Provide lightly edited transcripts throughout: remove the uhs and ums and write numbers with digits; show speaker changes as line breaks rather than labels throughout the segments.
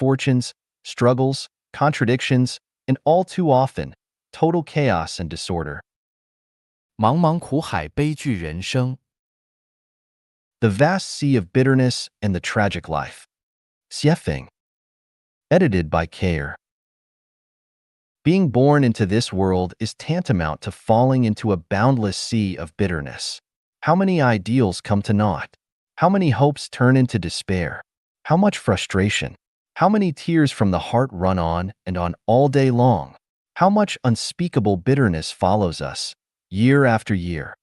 misfortunes, struggles, contradictions, and all too often, total chaos and disorder.
茫茫苦海，悲剧人生。
The vast sea of bitterness and the tragic life. Xiefeng. Edited by Care. Being born into this world is tantamount to falling into a boundless sea of bitterness. How many ideals come to naught? How many hopes turn into despair? How much frustration? How many tears from the heart run on and on all day long? How much unspeakable bitterness follows us, year after year?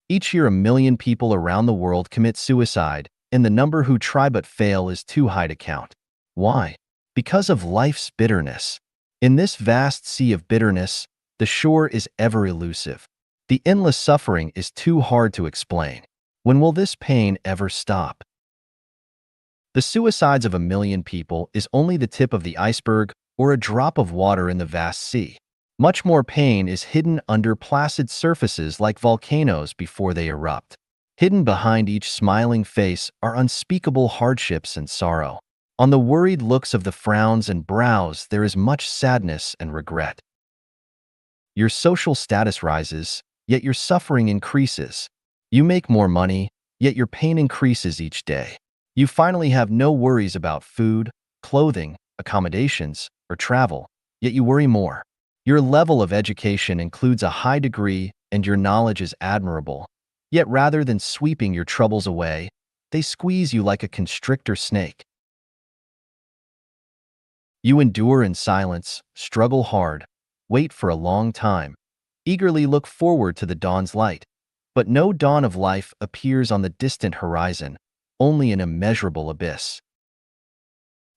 Each year, 1 million people around the world commit suicide, and the number who try but fail is too high to count. Why? Because of life's bitterness. In this vast sea of bitterness, the shore is ever elusive. The endless suffering is too hard to explain. When will this pain ever stop? The suicides of 1 million people is only the tip of the iceberg or a drop of water in the vast sea. Much more pain is hidden under placid surfaces like volcanoes before they erupt. Hidden behind each smiling face are unspeakable hardships and sorrow. On the worried looks of the frowns and brows, there is much sadness and regret. Your social status rises, yet your suffering increases. You make more money, yet your pain increases each day. You finally have no worries about food, clothing, accommodations, or travel, yet you worry more. Your level of education includes a high degree and your knowledge is admirable, yet rather than sweeping your troubles away, they squeeze you like a constrictor snake. You endure in silence, struggle hard, wait for a long time, eagerly look forward to the dawn's light. But no dawn of life appears on the distant horizon, only an immeasurable abyss.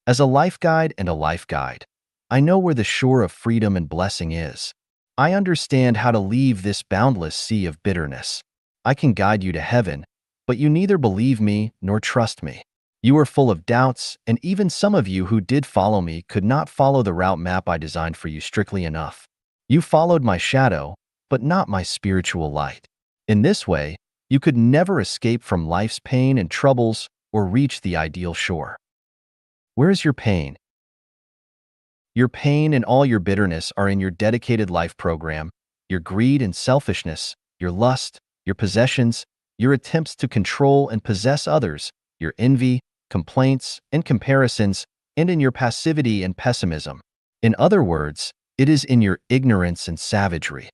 As a life guide and a life guide, I know where the shore of freedom and blessing is. I understand how to leave this boundless sea of bitterness. I can guide you to heaven, but you neither believe me nor trust me. You are full of doubts, and even some of you who did follow me could not follow the route map I designed for you strictly enough. You followed my shadow, but not my spiritual light. In this way, you could never escape from life's pain and troubles or reach the ideal shore. Where is your pain? Your pain and all your bitterness are in your dedicated life program, your greed and selfishness, your lust, your possessions, your attempts to control and possess others, your envy, complaints, and comparisons, and in your passivity and pessimism. In other words, it is in your ignorance and savagery.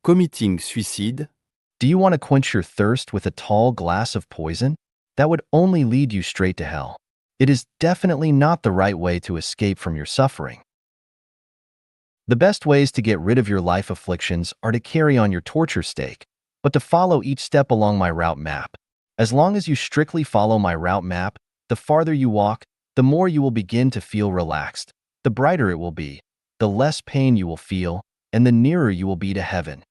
Committing suicide.
Do you want to quench your thirst with a tall glass of poison? That would only lead you straight to hell. It is definitely not the right way to escape from your suffering. The best ways to get rid of your life afflictions are to carry on your torture stake, but to follow each step along my route map. As long as you strictly follow my route map, the farther you walk, the more you will begin to feel relaxed, the brighter it will be, the less pain you will feel, and the nearer you will be to heaven.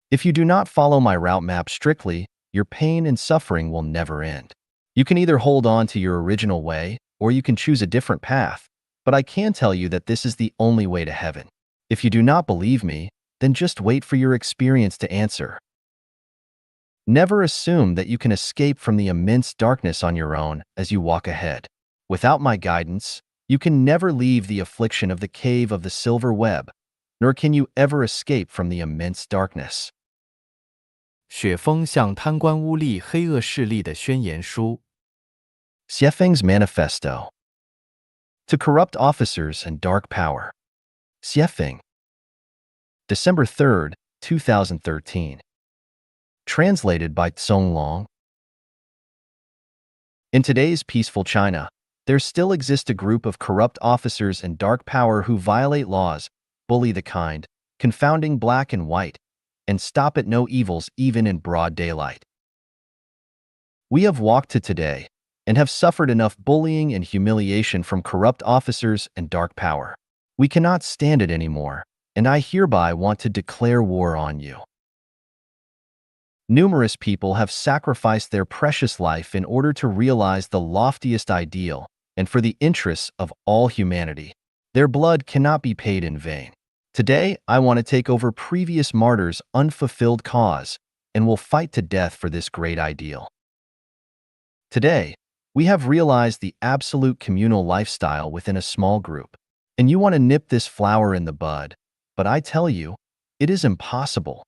If you do not follow my route map strictly, your pain and suffering will never end. You can either hold on to your original way, or you can choose a different path, but I can tell you that this is the only way to heaven. If you do not believe me, then just wait for your experience to answer. Never assume that you can escape from the immense darkness on your own as you walk ahead. Without my guidance, you can never leave the affliction of the cave of the silver web, nor can you ever escape from the immense darkness.
雪峰向贪官污吏、黑恶势力的宣言书。
Xiefeng's Manifesto. To corrupt officers and dark power. Xiefeng. December 3rd, 2013. Translated by Tsong Long. In today's peaceful China, there still exists a group of corrupt officers and dark power who violate laws, bully the kind, confounding black and white, and stop at no evils even in broad daylight. We have walked to today and have suffered enough bullying and humiliation from corrupt officers and dark power. We cannot stand it anymore, and I hereby want to declare war on you. Numerous people have sacrificed their precious life in order to realize the loftiest ideal and for the interests of all humanity. Their blood cannot be paid in vain. Today, I want to take over previous martyrs' unfulfilled cause and will fight to death for this great ideal. Today, We have realized the absolute communal lifestyle within a small group. And you want to nip this flower in the bud, but I tell you, it is impossible.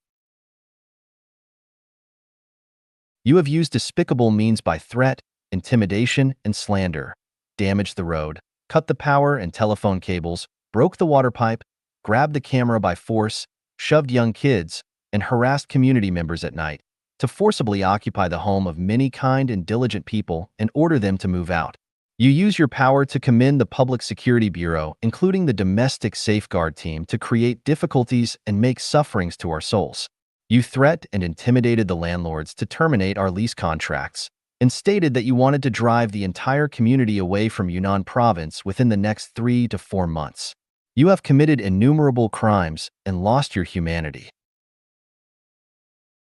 You have used despicable means by threat, intimidation, and slander, damaged the road, cut the power and telephone cables, broke the water pipe, grabbed the camera by force, shoved young kids, and harassed community members at night to forcibly occupy the home of many kind and diligent people and order them to move out. You use your power to commend the Public Security Bureau, including the Domestic Safeguard Team, to create difficulties and make sufferings to our souls. You threat and intimidated the landlords to terminate our lease contracts and stated that you wanted to drive the entire community away from Yunnan province within the next 3 to 4 months. You have committed innumerable crimes and lost your humanity.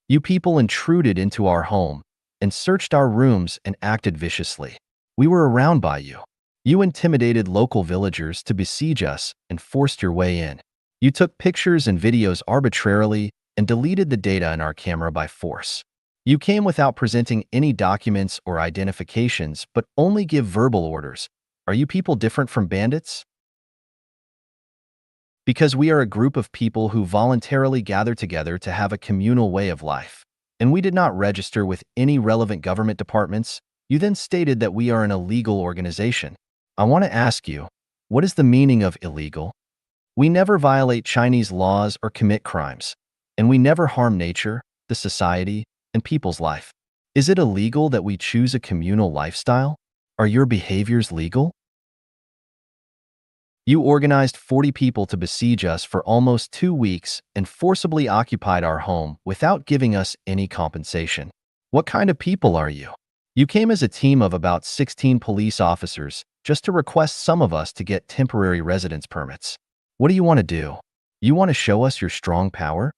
You people intruded into our home and searched our rooms and acted viciously. We were around by you. You intimidated local villagers to besiege us and forced your way in. You took pictures and videos arbitrarily and deleted the data in our camera by force. You came without presenting any documents or identifications, but only give verbal orders. Are you people different from bandits? Because we are a group of people who voluntarily gather together to have a communal way of life, and we did not register with any relevant government departments, you then stated that we are an illegal organization. I want to ask you, what is the meaning of illegal? We never violate Chinese laws or commit crimes, and we never harm nature, the society, and people's life. Is it illegal that we choose a communal lifestyle? Are your behaviors legal? You organized 40 people to besiege us for almost 2 weeks and forcibly occupied our home without giving us any compensation. What kind of people are you? You came as a team of about 16 police officers just to request some of us to get temporary residence permits. What do you want to do? You want to show us your strong power?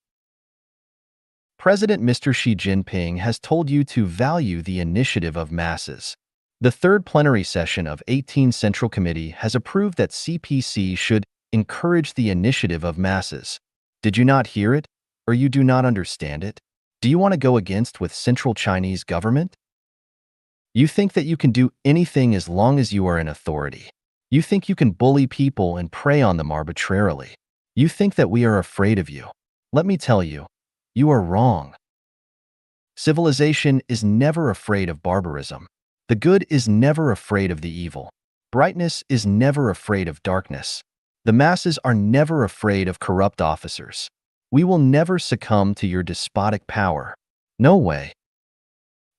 President Mr. Xi Jinping has told you to value the initiative of masses. The third plenary session of 18 Central Committee has approved that CPC should encourage the initiative of masses. Did you not hear it, or you do not understand it? Do you want to go against with Central Chinese government? You think that you can do anything as long as you are in authority. You think you can bully people and prey on them arbitrarily. You think that we are afraid of you. Let me tell you, you are wrong. Civilization is never afraid of barbarism. The good is never afraid of the evil. Brightness is never afraid of darkness. The masses are never afraid of corrupt officers. We will never succumb to your despotic power. No way.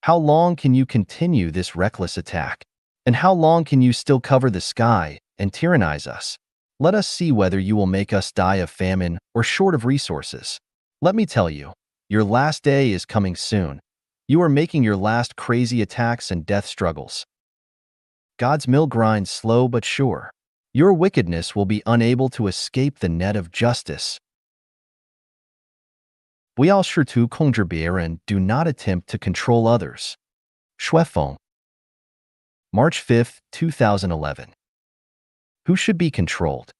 How long can you continue this reckless attack? And how long can you still cover the sky and tyrannize us? Let us see whether you will make us die of famine or short of resources. Let me tell you, your last day is coming soon. You are making your last crazy attacks and death struggles. God's mill grinds slow but sure. Your wickedness will be unable to escape the net of justice. 不要试图控制别人, do not attempt to control others. 说风 March 5, 2011. Who should be controlled?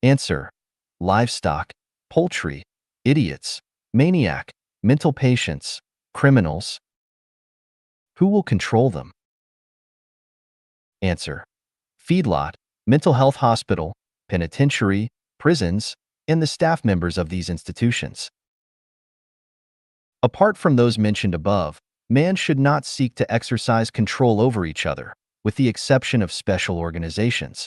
Answer: livestock, poultry, idiots, maniac, mental patients, criminals. Who will control them? Answer: feedlot, mental health hospital, penitentiary, prisons, and the staff members of these institutions. Apart from those mentioned above, man should not seek to exercise control over each other, with the exception of special organizations.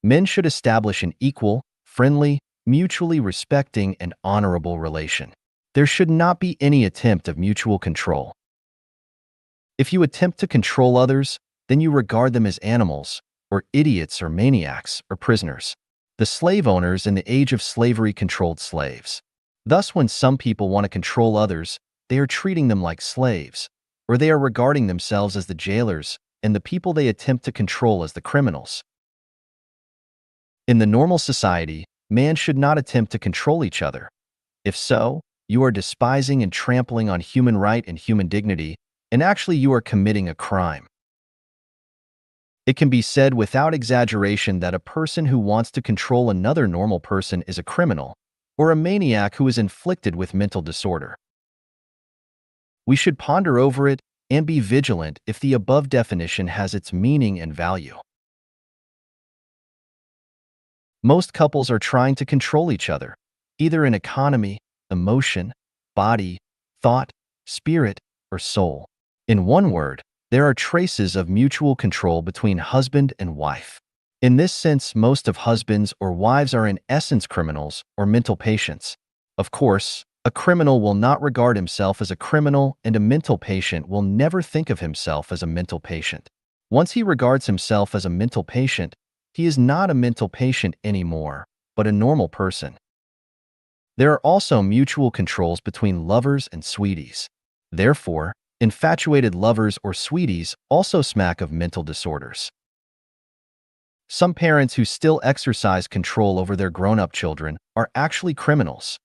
Men should establish an equal, friendly, mutually respecting, and honorable relation. There should not be any attempt of mutual control. If you attempt to control others, then you regard them as animals, or idiots, or maniacs, or prisoners. The slave owners in the age of slavery controlled slaves. Thus, when some people want to control others, they are treating them like slaves, or they are regarding themselves as the jailers and the people they attempt to control as the criminals. In the normal society, man should not attempt to control each other. If so, you are despising and trampling on human right and human dignity, and actually you are committing a crime. It can be said without exaggeration that a person who wants to control another normal person is a criminal, or a maniac who is inflicted with mental disorder. We should ponder over it and be vigilant if the above definition has its meaning and value. Most couples are trying to control each other, either in economy, emotion, body, thought, spirit, or soul. In one word, there are traces of mutual control between husband and wife. In this sense, most of husbands or wives are in essence criminals or mental patients. Of course, a criminal will not regard himself as a criminal, and a mental patient will never think of himself as a mental patient. Once he regards himself as a mental patient, he is not a mental patient anymore, but a normal person. There are also mutual controls between lovers and sweeties. Therefore, infatuated lovers or sweeties also smack of mental disorders. Some parents who still exercise control over their grown-up children are actually criminals.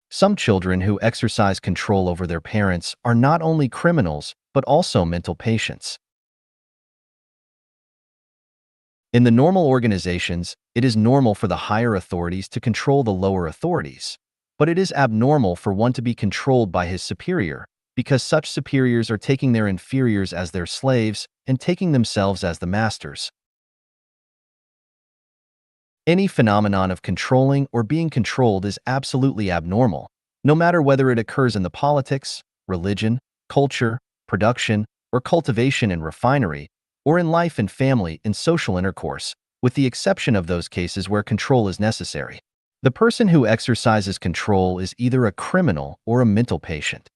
Some children who exercise control over their parents are not only criminals, but also mental patients. In the normal organizations, it is normal for the higher authorities to control the lower authorities, but it is abnormal for one to be controlled by his superior, because such superiors are taking their inferiors as their slaves and taking themselves as the masters. Any phenomenon of controlling or being controlled is absolutely abnormal, no matter whether it occurs in the politics, religion, culture, production, or cultivation and refinery, or in life and family and social intercourse, with the exception of those cases where control is necessary. The person who exercises control is either a criminal or a mental patient.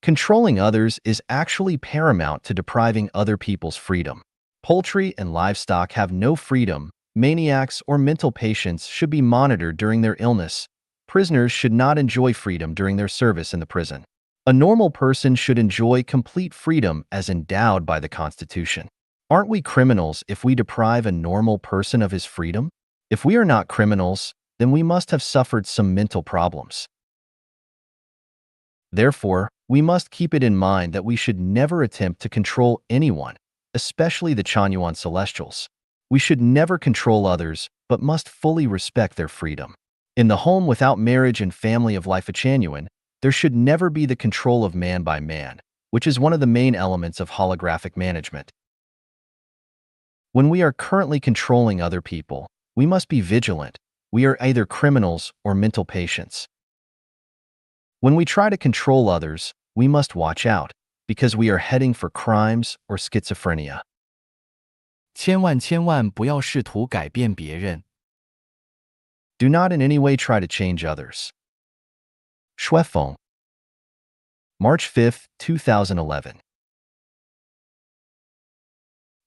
Controlling others is actually paramount to depriving other people's freedom. Poultry and livestock have no freedom. Maniacs or mental patients should be monitored during their illness. Prisoners should not enjoy freedom during their service in the prison. A normal person should enjoy complete freedom as endowed by the Constitution. Aren't we criminals if we deprive a normal person of his freedom? If we are not criminals, then we must have suffered some mental problems. Therefore, we must keep it in mind that we should never attempt to control anyone, especially the Chanyuan Celestials. We should never control others, but must fully respect their freedom. In the home without marriage and family of life Chanyuan, there should never be the control of man by man, which is one of the main elements of holographic management. When we are currently controlling other people, we must be vigilant. We are either criminals or mental patients. When we try to control others, we must watch out, because we are heading for crimes or schizophrenia.
千万不要试图改变别人。
Do not in any way try to change others. Shuefeng, March 5, 2011.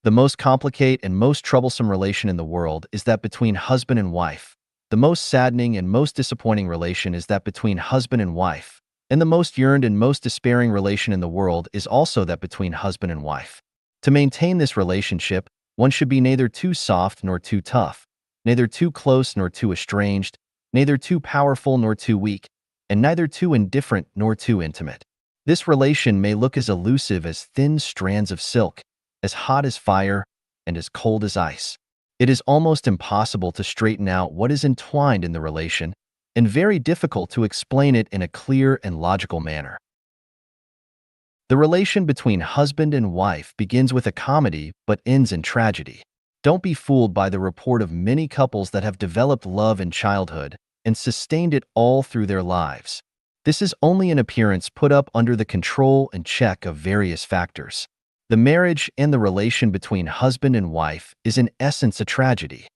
The most complicated and most troublesome relation in the world is that between husband and wife. The most saddening and most disappointing relation is that between husband and wife. And the most yearned and most despairing relation in the world is also that between husband and wife. To maintain this relationship, one should be neither too soft nor too tough, neither too close nor too estranged, neither too powerful nor too weak, and neither too indifferent nor too intimate. This relation may look as elusive as thin strands of silk, as hot as fire, and as cold as ice. It is almost impossible to straighten out what is entwined in the relation, and very difficult to explain it in a clear and logical manner. The relation between husband and wife begins with a comedy but ends in tragedy. Don't be fooled by the report of many couples that have developed love in childhood and sustained it all through their lives. This is only an appearance put up under the control and check of various factors. The marriage and the relation between husband and wife is in essence a tragedy.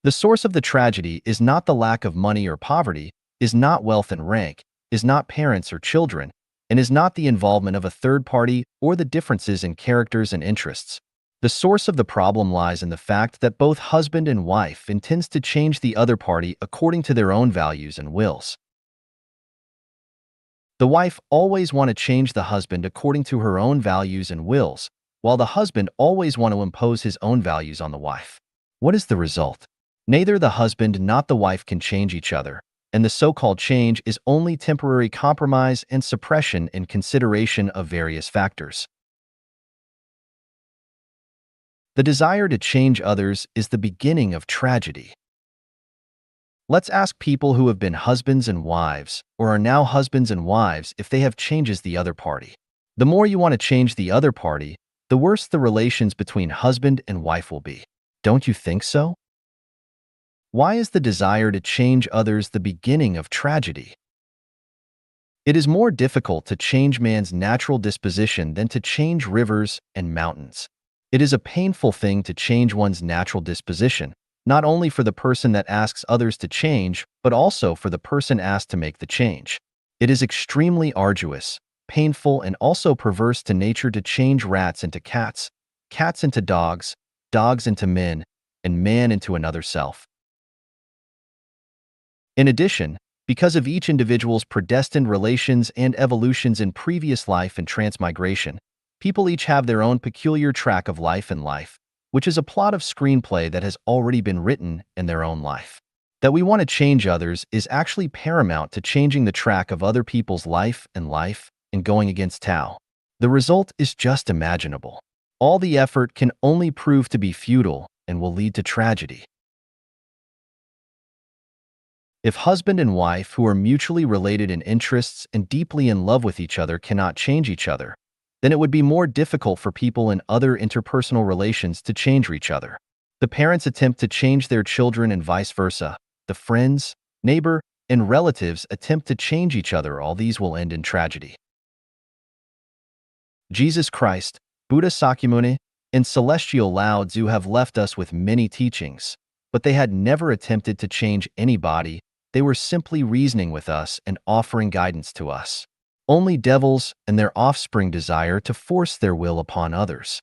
The source of the tragedy is not the lack of money or poverty, is not wealth and rank, is not parents or children, and is not the involvement of a third party or the differences in characters and interests. The source of the problem lies in the fact that both husband and wife intends to change the other party according to their own values and wills. The wife always want to change the husband according to her own values and wills, while the husband always want to impose his own values on the wife. What is the result? Neither the husband nor the wife can change each other, and the so-called change is only temporary compromise and suppression in consideration of various factors. The desire to change others is the beginning of tragedy. Let's ask people who have been husbands and wives, or are now husbands and wives, if they have changes the other party. The more you want to change the other party, the worse the relations between husband and wife will be. Don't you think so? Why is the desire to change others the beginning of tragedy? It is more difficult to change man's natural disposition than to change rivers and mountains. It is a painful thing to change one's natural disposition, not only for the person that asks others to change, but also for the person asked to make the change. It is extremely arduous, painful, and also perverse to nature to change rats into cats, cats into dogs, dogs into men, and man into another self. In addition, because of each individual's predestined relations and evolutions in previous life and transmigration, people each have their own peculiar track of life and life, which is a plot of screenplay that has already been written in their own life. That we want to change others is actually paramount to changing the track of other people's life and going against Tao. The result is just imaginable. All the effort can only prove to be futile and will lead to tragedy. If husband and wife who are mutually related in interests and deeply in love with each other cannot change each other, then it would be more difficult for people in other interpersonal relations to change each other. The parents attempt to change their children and vice versa. The friends, neighbor, and relatives attempt to change each other. All these will end in tragedy. Jesus Christ, Buddha Sakyamuni, and celestial Lao Tzu have left us with many teachings, but they had never attempted to change anybody. They were simply reasoning with us and offering guidance to us. Only devils and their offspring desire to force their will upon others.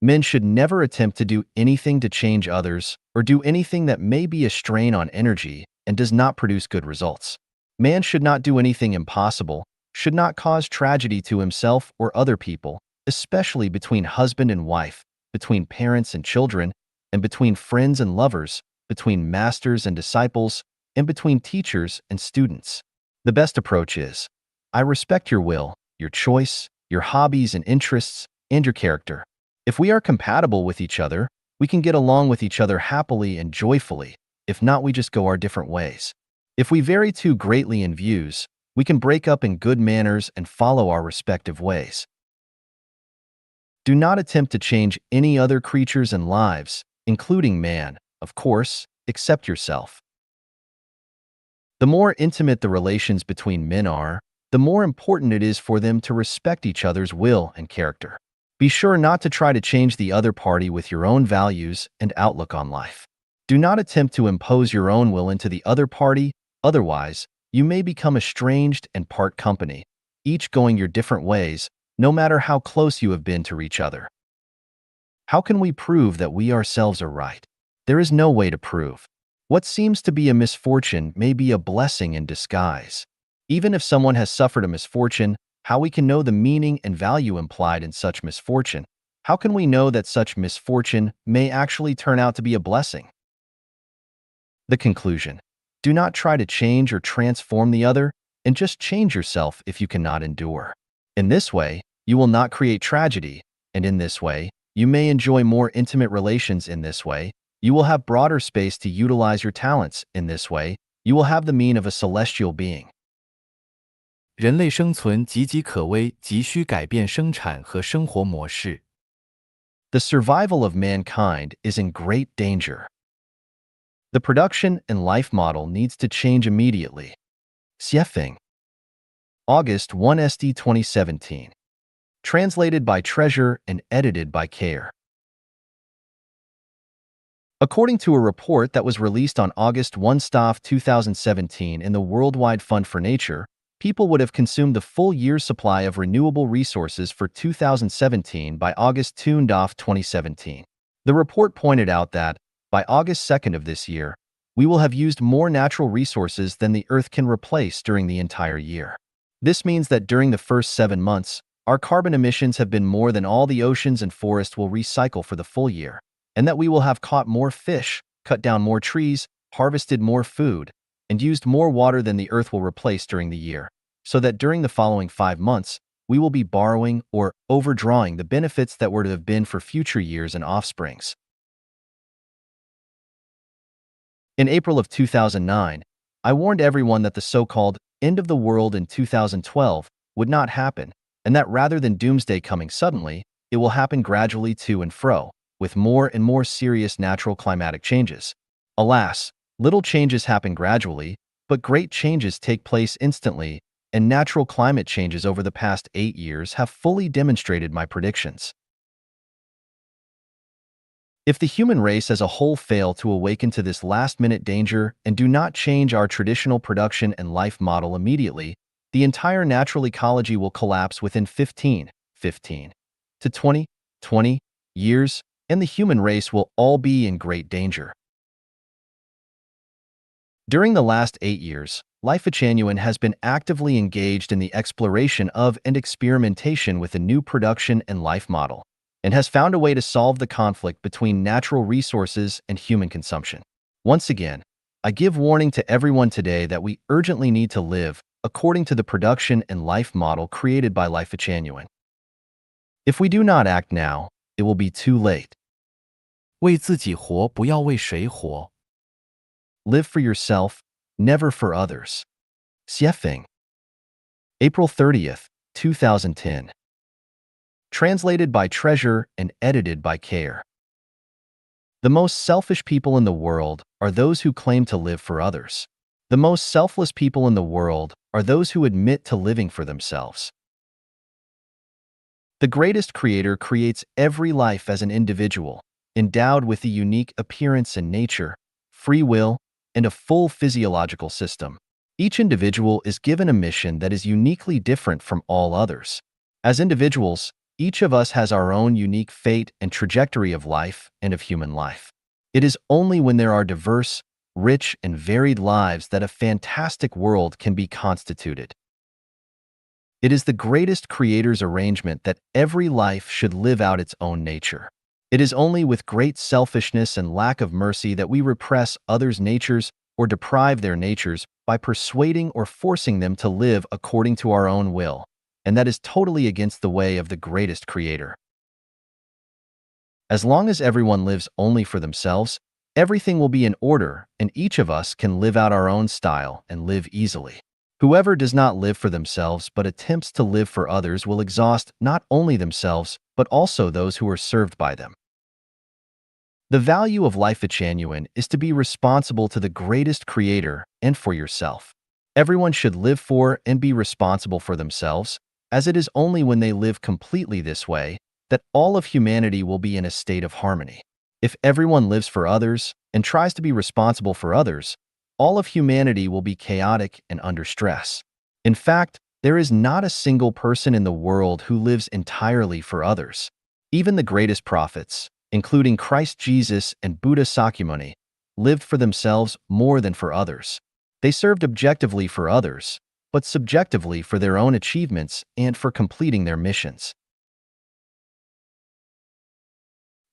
Men should never attempt to do anything to change others or do anything that may be a strain on energy and does not produce good results. Man should not do anything impossible, should not cause tragedy to himself or other people, especially between husband and wife, between parents and children, and between friends and lovers, between masters and disciples, and between teachers and students. The best approach is, I respect your will, your choice, your hobbies and interests, and your character. If we are compatible with each other, we can get along with each other happily and joyfully. If not, we just go our different ways. If we vary too greatly in views, we can break up in good manners and follow our respective ways. Do not attempt to change any other creatures and lives, including man, of course, except yourself. The more intimate the relations between men are, the more important it is for them to respect each other's will and character. Be sure not to try to change the other party with your own values and outlook on life. Do not attempt to impose your own will into the other party, otherwise, you may become estranged and part company, each going your different ways, no matter how close you have been to each other. How can we prove that we ourselves are right? There is no way to prove. What seems to be a misfortune may be a blessing in disguise. Even if someone has suffered a misfortune, how we can know the meaning and value implied in such misfortune? How can we know that such misfortune may actually turn out to be a blessing? The conclusion: do not try to change or transform the other, and just change yourself if you cannot endure. In this way, you will not create tragedy, and in this way, you may enjoy more intimate relations. In this way, you will have broader space to utilize your talents. In this way, you will have the mien of a celestial being.
人类生存岌岌可危，急需改变生产和生活模式。
The survival of mankind is in great danger. The production and life model needs to change immediately. Xiefeng. August 1 SD 2017. Translated by Treasure and edited by Care. According to a report that was released on August 1 Staff 2017 in the Worldwide Fund for Nature, people would have consumed the full year's supply of renewable resources for 2017 by August 2 2017. The report pointed out that, by August 2nd of this year, we will have used more natural resources than the Earth can replace during the entire year. This means that during the first 7 months, our carbon emissions have been more than all the oceans and forests will recycle for the full year, and that we will have caught more fish, cut down more trees, harvested more food, and used more water than the Earth will replace during the year, so that during the following 5 months, we will be borrowing or overdrawing the benefits that were to have been for future years and offsprings. In April of 2009, I warned everyone that the so-called end of the world in 2012 would not happen, and that rather than doomsday coming suddenly, it will happen gradually to and fro, with more and more serious natural climatic changes. Alas, little changes happen gradually, but great changes take place instantly, and natural climate changes over the past 8 years have fully demonstrated my predictions. If the human race as a whole fail to awaken to this last-minute danger and do not change our traditional production and life model immediately, the entire natural ecology will collapse within 15 to 20 years, and the human race will all be in great danger. During the last 8 years, Life Genuine has been actively engaged in the exploration of and experimentation with a new production and life model, and has found a way to solve the conflict between natural resources and human consumption. Once again, I give warning to everyone today that we urgently need to live according to the production and life model created by Life Genuine. If we do not act now, it will be too late.
为自己活，不要为谁活。
Live for yourself, never for others. Xiefeng. April 30th, 2010. Translated by Treasure and edited by Care. The most selfish people in the world are those who claim to live for others. The most selfless people in the world are those who admit to living for themselves. The greatest creator creates every life as an individual, endowed with a unique appearance and nature, free will, and a full physiological system. Each individual is given a mission that is uniquely different from all others. As individuals, each of us has our own unique fate and trajectory of life and of human life. It is only when there are diverse, rich, and varied lives that a fantastic world can be constituted. It is the greatest creator's arrangement that every life should live out its own nature. It is only with great selfishness and lack of mercy that we repress others' natures or deprive their natures by persuading or forcing them to live according to our own will, and that is totally against the way of the greatest creator. As long as everyone lives only for themselves, everything will be in order and each of us can live out our own style and live easily. Whoever does not live for themselves but attempts to live for others will exhaust not only themselves but also those who are served by them. The value of Life Genuine is to be responsible to the greatest creator and for yourself. Everyone should live for and be responsible for themselves, as it is only when they live completely this way that all of humanity will be in a state of harmony. If everyone lives for others and tries to be responsible for others, all of humanity will be chaotic and under stress. In fact, there is not a single person in the world who lives entirely for others. Even the greatest prophets, including Christ Jesus and Buddha Sakyamuni, lived for themselves more than for others. They served objectively for others, but subjectively for their own achievements and for completing their missions.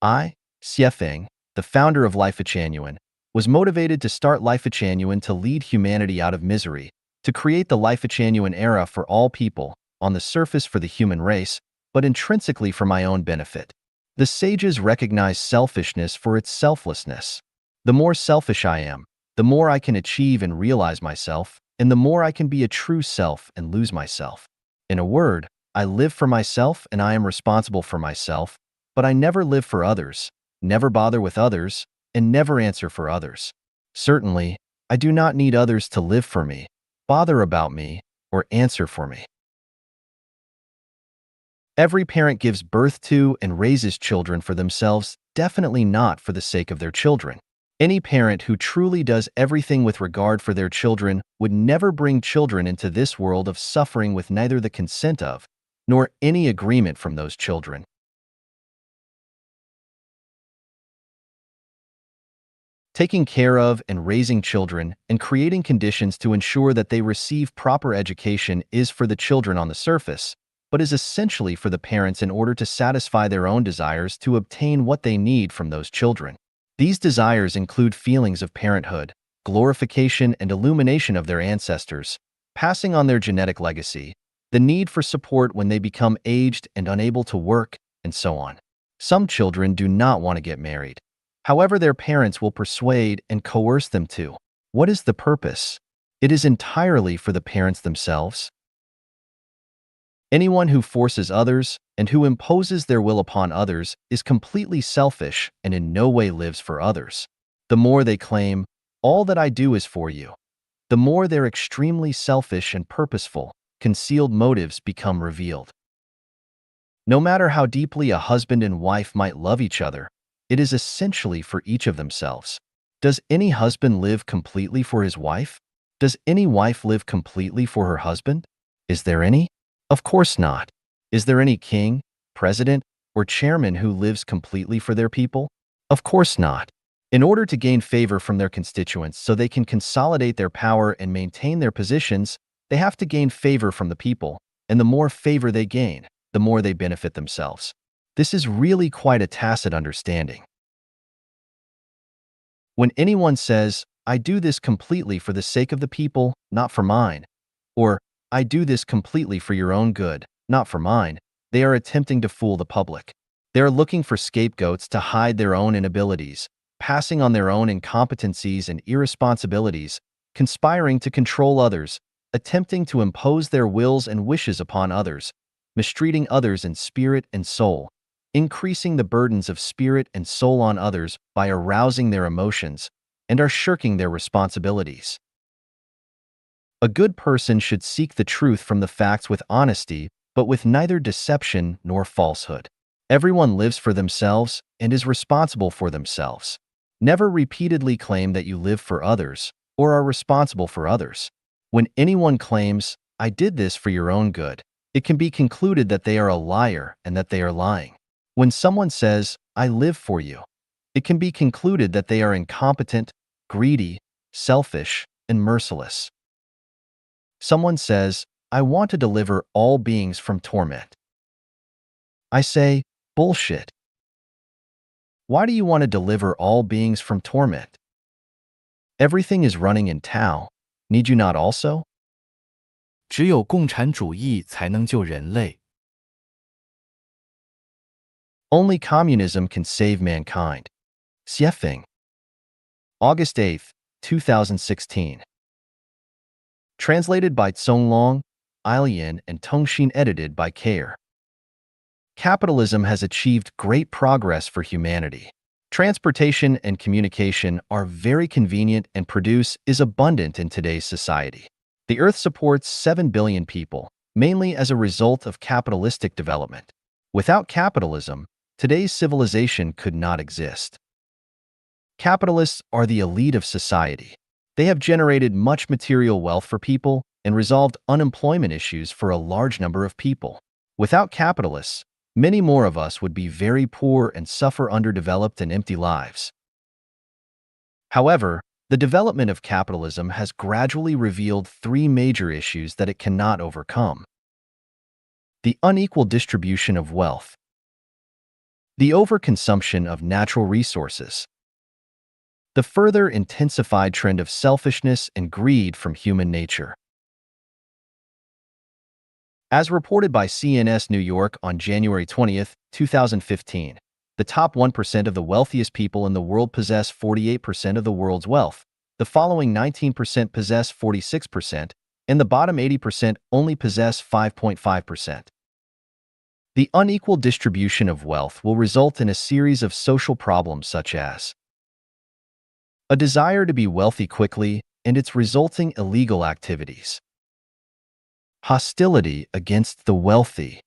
I, Xiefeng, the founder of Life Genuine, was motivated to start Life Genuine to lead humanity out of misery, to create the Life Genuine era for all people, on the surface for the human race, but intrinsically for my own benefit. The sages recognize selfishness for its selflessness. The more selfish I am, the more I can achieve and realize myself, and the more I can be a true self and lose myself. In a word, I live for myself and I am responsible for myself, but I never live for others, never bother with others, and never answer for others. Certainly, I do not need others to live for me, bother about me, or answer for me. Every parent gives birth to and raises children for themselves, definitely not for the sake of their children. Any parent who truly does everything with regard for their children would never bring children into this world of suffering with neither the consent of, nor any agreement from those children. Taking care of and raising children and creating conditions to ensure that they receive proper education is for the children on the surface, but is essentially for the parents in order to satisfy their own desires to obtain what they need from those children. These desires include feelings of parenthood, glorification and illumination of their ancestors, passing on their genetic legacy, the need for support when they become aged and unable to work, and so on. Some children do not want to get married. However, their parents will persuade and coerce them to. What is the purpose? It is entirely for the parents themselves. Anyone who forces others and who imposes their will upon others is completely selfish and in no way lives for others. The more they claim, all that I do is for you, the more their extremely selfish and purposeful, concealed motives become revealed. No matter how deeply a husband and wife might love each other, it is essentially for each of themselves. Does any husband live completely for his wife? Does any wife live completely for her husband? Is there any? Of course not. Is there any king, president, or chairman who lives completely for their people? Of course not. In order to gain favor from their constituents so they can consolidate their power and maintain their positions, they have to gain favor from the people, and the more favor they gain, the more they benefit themselves. This is really quite a tacit understanding. When anyone says, I do this completely for the sake of the people, not for mine, or I do this completely for your own good, not for mine, they are attempting to fool the public. They are looking for scapegoats to hide their own inabilities, passing on their own incompetencies and irresponsibilities, conspiring to control others, attempting to impose their wills and wishes upon others, mistreating others in spirit and soul, increasing the burdens of spirit and soul on others by arousing their emotions, and are shirking their responsibilities. A good person should seek the truth from the facts with honesty, but with neither deception nor falsehood. Everyone lives for themselves and is responsible for themselves. Never repeatedly claim that you live for others or are responsible for others. When anyone claims, I did this for your own good, it can be concluded that they are a liar and that they are lying. When someone says, I live for you, it can be concluded that they are incompetent, greedy, selfish, and merciless. Someone says, I want to deliver all beings from torment. I say, bullshit. Why do you want to deliver all beings from torment? Everything is running in Tao. Need you not also?
只有共产主义才能救人类。
Only communism can save mankind. Xiefeng. August 8, 2016. Translated by Zonglong, Ailian, and Tongxin, edited by Kair. Capitalism has achieved great progress for humanity. Transportation and communication are very convenient and produce is abundant in today's society. The Earth supports 7 billion people, mainly as a result of capitalistic development. Without capitalism, today's civilization could not exist. Capitalists are the elite of society. They have generated much material wealth for people and resolved unemployment issues for a large number of people. Without capitalists, many more of us would be very poor and suffer underdeveloped and empty lives. However, the development of capitalism has gradually revealed three major issues that it cannot overcome: the unequal distribution of wealth, the overconsumption of natural resources, the further intensified trend of selfishness and greed from human nature. As reported by CNS New York on January 20, 2015, the top 1% of the wealthiest people in the world possess 48% of the world's wealth, the following 19% possess 46%, and the bottom 80% only possess 5.5%. The unequal distribution of wealth will result in a series of social problems such as a desire to be wealthy quickly and its resulting illegal activities, hostility against the wealthy,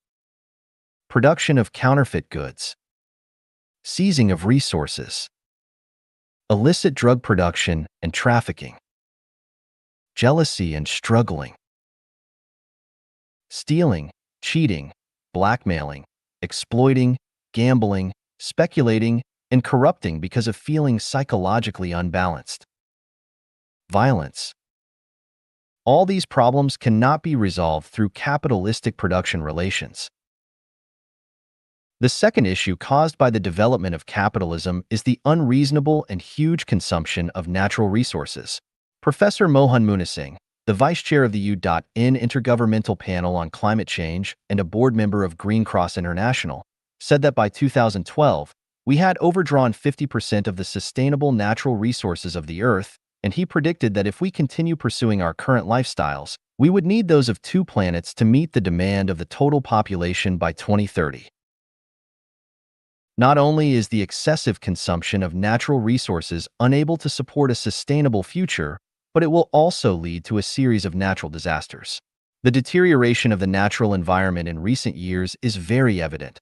production of counterfeit goods, seizing of resources, illicit drug production and trafficking, jealousy and struggling, stealing, cheating, blackmailing, exploiting, gambling, speculating, and corrupting because of feeling psychologically unbalanced, violence. All these problems cannot be resolved through capitalistic production relations. The second issue caused by the development of capitalism is the unreasonable and huge consumption of natural resources. Professor Mohan Munasinghe, the vice chair of the UN Intergovernmental Panel on Climate Change and a board member of Green Cross International, said that by 2012, We had overdrawn 50% of the sustainable natural resources of the Earth, and he predicted that if we continue pursuing our current lifestyles, we would need those of 2 planets to meet the demand of the total population by 2030. Not only is the excessive consumption of natural resources unable to support a sustainable future, but it will also lead to a series of natural disasters. The deterioration of the natural environment in recent years is very evident.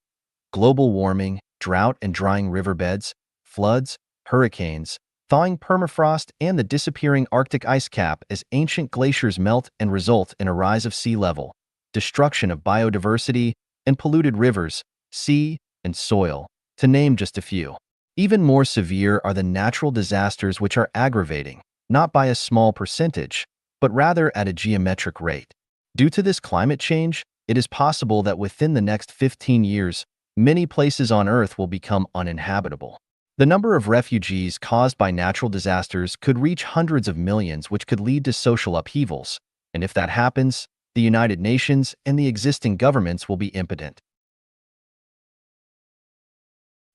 Global warming, drought and drying riverbeds, floods, hurricanes, thawing permafrost, and the disappearing Arctic ice cap as ancient glaciers melt and result in a rise of sea level, destruction of biodiversity, and polluted rivers, sea, and soil, to name just a few. Even more severe are the natural disasters which are aggravating, not by a small percentage, but rather at a geometric rate. Due to this climate change, it is possible that within the next 15 years, many places on Earth will become uninhabitable. The number of refugees caused by natural disasters could reach hundreds of millions, which could lead to social upheavals. And if that happens, the United Nations and the existing governments will be impotent.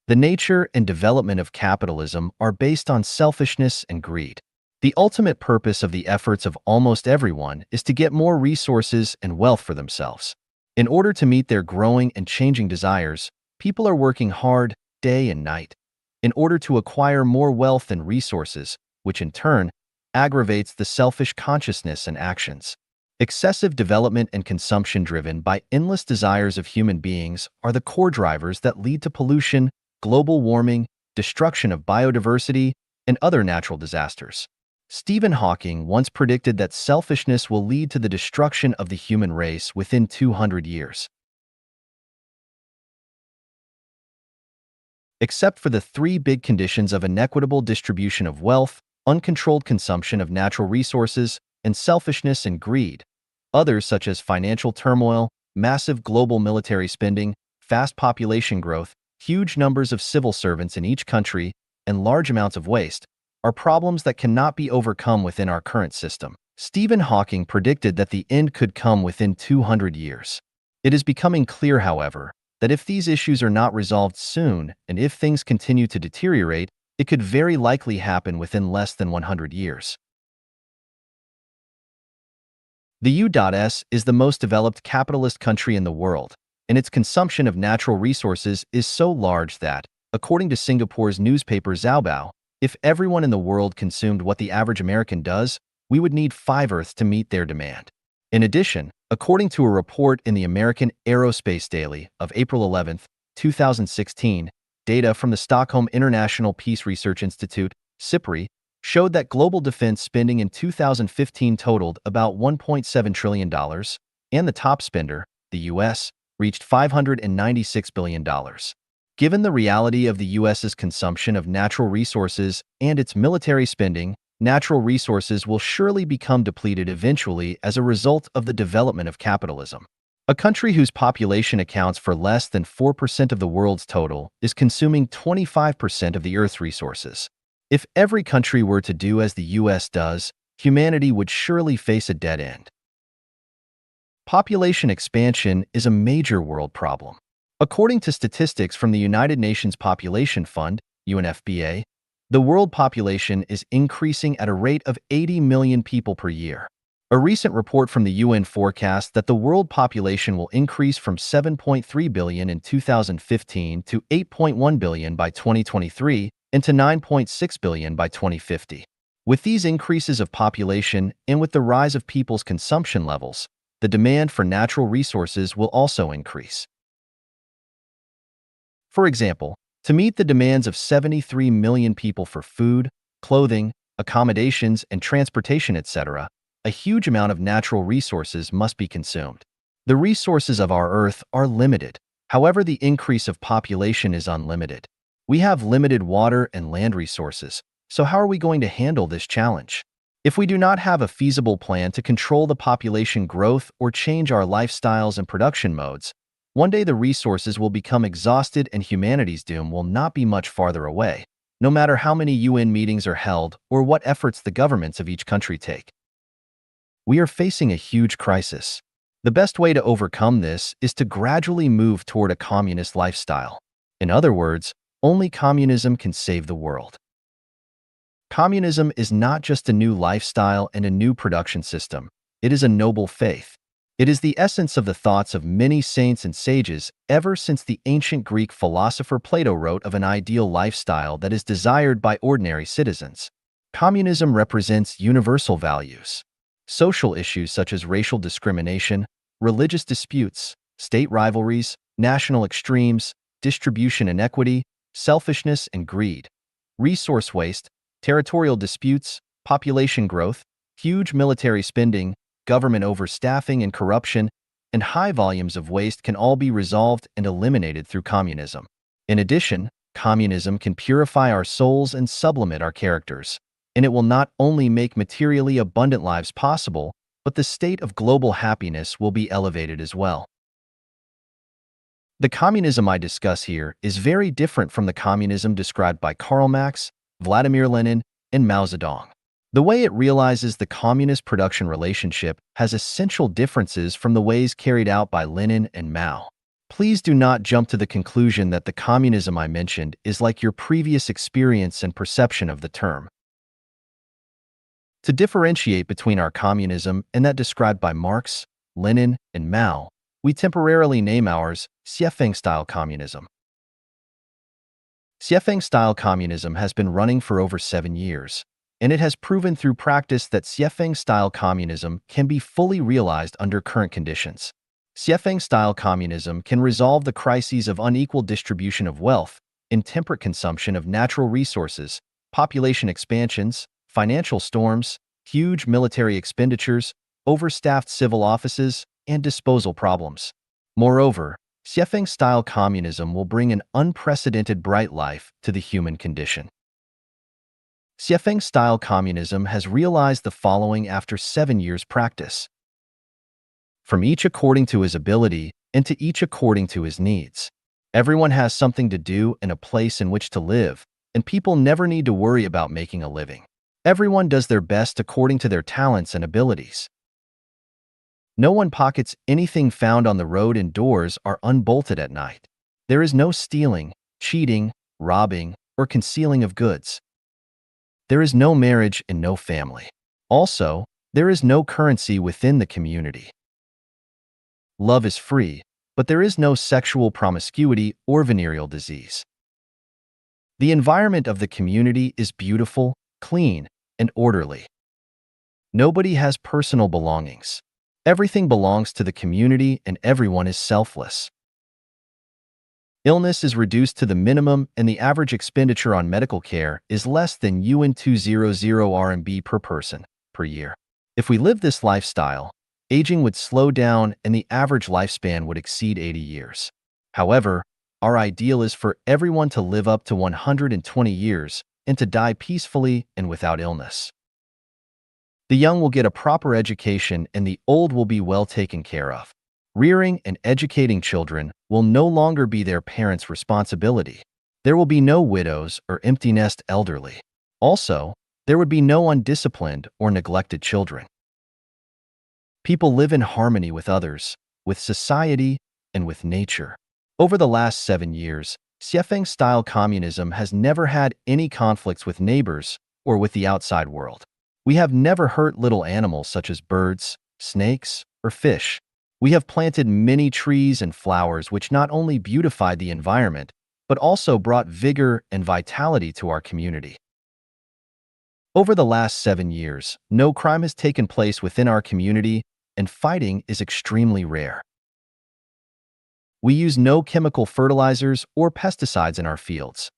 The nature and development of capitalism are based on selfishness and greed. The ultimate purpose of the efforts of almost everyone is to get more resources and wealth for themselves. In order to meet their growing and changing desires, people are working hard day and night in order to acquire more wealth and resources, which in turn aggravates the selfish consciousness and actions. Excessive development and consumption driven by endless desires of human beings are the core drivers that lead to pollution, global warming, destruction of biodiversity, and other natural disasters. Stephen Hawking once predicted that selfishness will lead to the destruction of the human race within 200 years. Except for the three big conditions of inequitable distribution of wealth, uncontrolled consumption of natural resources, and selfishness and greed, others such as financial turmoil, massive global military spending, fast population growth, huge numbers of civil servants in each country, and large amounts of waste, are problems that cannot be overcome within our current system. Stephen Hawking predicted that the end could come within 200 years. It is becoming clear, however, that if these issues are not resolved soon, and if things continue to deteriorate, it could very likely happen within less than 100 years. The U.S. is the most developed capitalist country in the world, and its consumption of natural resources is so large that, according to Singapore's newspaper Zaobao, if everyone in the world consumed what the average American does, we would need 5 Earths to meet their demand. In addition, according to a report in the American Aerospace Daily of April 11, 2016, data from the Stockholm International Peace Research Institute, SIPRI, showed that global defense spending in 2015 totaled about $1.7 trillion, and the top spender, the U.S., reached $596 billion. Given the reality of the U.S.'s consumption of natural resources and its military spending, natural resources will surely become depleted eventually as a result of the development of capitalism. A country whose population accounts for less than 4% of the world's total is consuming 25% of the Earth's resources. If every country were to do as the U.S. does, humanity would surely face a dead end. Population expansion is a major world problem. According to statistics from the United Nations Population Fund, UNFPA, the world population is increasing at a rate of 80 million people per year. A recent report from the UN forecasts that the world population will increase from 7.3 billion in 2015 to 8.1 billion by 2023 and to 9.6 billion by 2050. With these increases of population and with the rise of people's consumption levels, the demand for natural resources will also increase. For example, to meet the demands of 73 million people for food, clothing, accommodations, and transportation, etc., a huge amount of natural resources must be consumed. The resources of our Earth are limited. However, the increase of population is unlimited. We have limited water and land resources, so how are we going to handle this challenge? If we do not have a feasible plan to control the population growth or change our lifestyles and production modes, one day the resources will become exhausted and humanity's doom will not be much farther away, no matter how many UN meetings are held or what efforts the governments of each country take. We are facing a huge crisis. The best way to overcome this is to gradually move toward a communist lifestyle. In other words, Only communism can save the world. Communism is not just a new lifestyle and a new production system. It is a noble faith. It is the essence of the thoughts of many saints and sages ever since the ancient Greek philosopher Plato wrote of an ideal lifestyle that is desired by ordinary citizens. Communism represents universal values. Social issues such as racial discrimination, religious disputes, state rivalries, national extremes, distribution inequity, selfishness and greed, resource waste, territorial disputes, population growth, huge military spending, government overstaffing and corruption, and high volumes of waste can all be resolved and eliminated through communism. In addition, communism can purify our souls and sublimate our characters, and it will not only make materially abundant lives possible, but the state of global happiness will be elevated as well. The communism I discuss here is very different from the communism described by Karl Marx, Vladimir Lenin, and Mao Zedong. The way it realizes the communist production relationship has essential differences from the ways carried out by Lenin and Mao. Please do not jump to the conclusion that the communism I mentioned is like your previous experience and perception of the term. To differentiate between our communism and that described by Marx, Lenin, and Mao, we temporarily name ours Xiefeng-style communism. Xiefeng-style communism has been running for over 7 years, and it has proven through practice that Xiefeng-style communism can be fully realized under current conditions. Xiefeng-style communism can resolve the crises of unequal distribution of wealth, intemperate consumption of natural resources, population expansions, financial storms, huge military expenditures, overstaffed civil offices, and disposal problems. Moreover, Xiefeng-style communism will bring an unprecedented bright life to the human condition. Xiefeng-style communism has realized the following after 7 years' practice. From each according to his ability, and to each according to his needs. Everyone has something to do and a place in which to live, and people never need to worry about making a living. Everyone does their best according to their talents and abilities. No one pockets anything found on the road, and doors are unbolted at night. There is no stealing, cheating, robbing, or concealing of goods. There is no marriage and no family. Also, there is no currency within the community. Love is free, but there is no sexual promiscuity or venereal disease. The environment of the community is beautiful, clean, and orderly. Nobody has personal belongings. Everything belongs to the community and everyone is selfless. Illness is reduced to the minimum and the average expenditure on medical care is less than UN200 RMB per person per year. If we live this lifestyle, aging would slow down and the average lifespan would exceed 80 years. However, our ideal is for everyone to live up to 120 years and to die peacefully and without illness. The young will get a proper education and the old will be well taken care of. Rearing and educating children will no longer be their parents' responsibility. There will be no widows or empty nest elderly. Also, there would be no undisciplined or neglected children. People live in harmony with others, with society, and with nature. Over the last 7 years, Xiefeng-style communism has never had any conflicts with neighbors or with the outside world. We have never hurt little animals such as birds, snakes, or fish. We have planted many trees and flowers which not only beautified the environment, but also brought vigor and vitality to our community. Over the last 7 years, no crime has taken place within our community, and fighting is extremely rare. We use no chemical fertilizers or pesticides in our fields.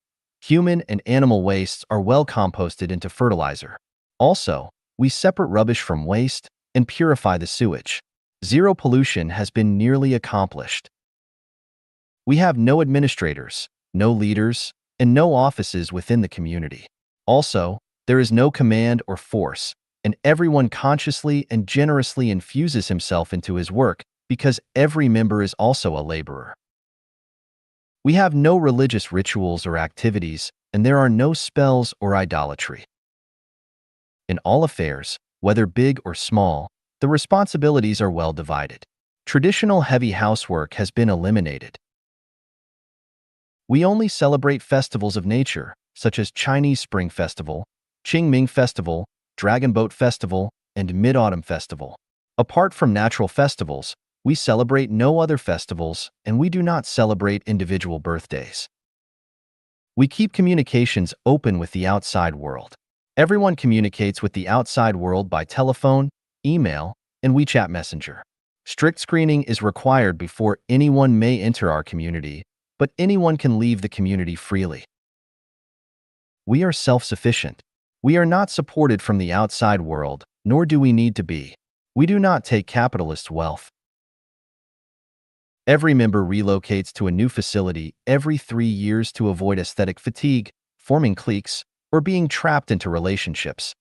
Human and animal wastes are well composted into fertilizer. Also, we separate rubbish from waste and purify the sewage. Zero pollution has been nearly accomplished. We have no administrators, no leaders, and no offices within the community. Also, there is no command or force, and everyone consciously and generously infuses himself into his work because every member is also a laborer. We have no religious rituals or activities, and there are no spells or idolatry. In all affairs, whether big or small, the responsibilities are well divided. Traditional heavy housework has been eliminated. We only celebrate festivals of nature, such as Chinese Spring Festival, Qingming Festival, Dragon Boat Festival, and Mid-Autumn Festival. Apart from natural festivals, we celebrate no other festivals, and we do not celebrate individual birthdays. We keep communications open with the outside world. Everyone communicates with the outside world by telephone, email, and WeChat Messenger. Strict screening is required before anyone may enter our community, but anyone can leave the community freely. We are self-sufficient. We are not supported from the outside world, nor do we need to be. We do not take capitalist wealth. Every member relocates to a new facility every 3 years to avoid aesthetic fatigue, forming cliques, or being trapped into relationships.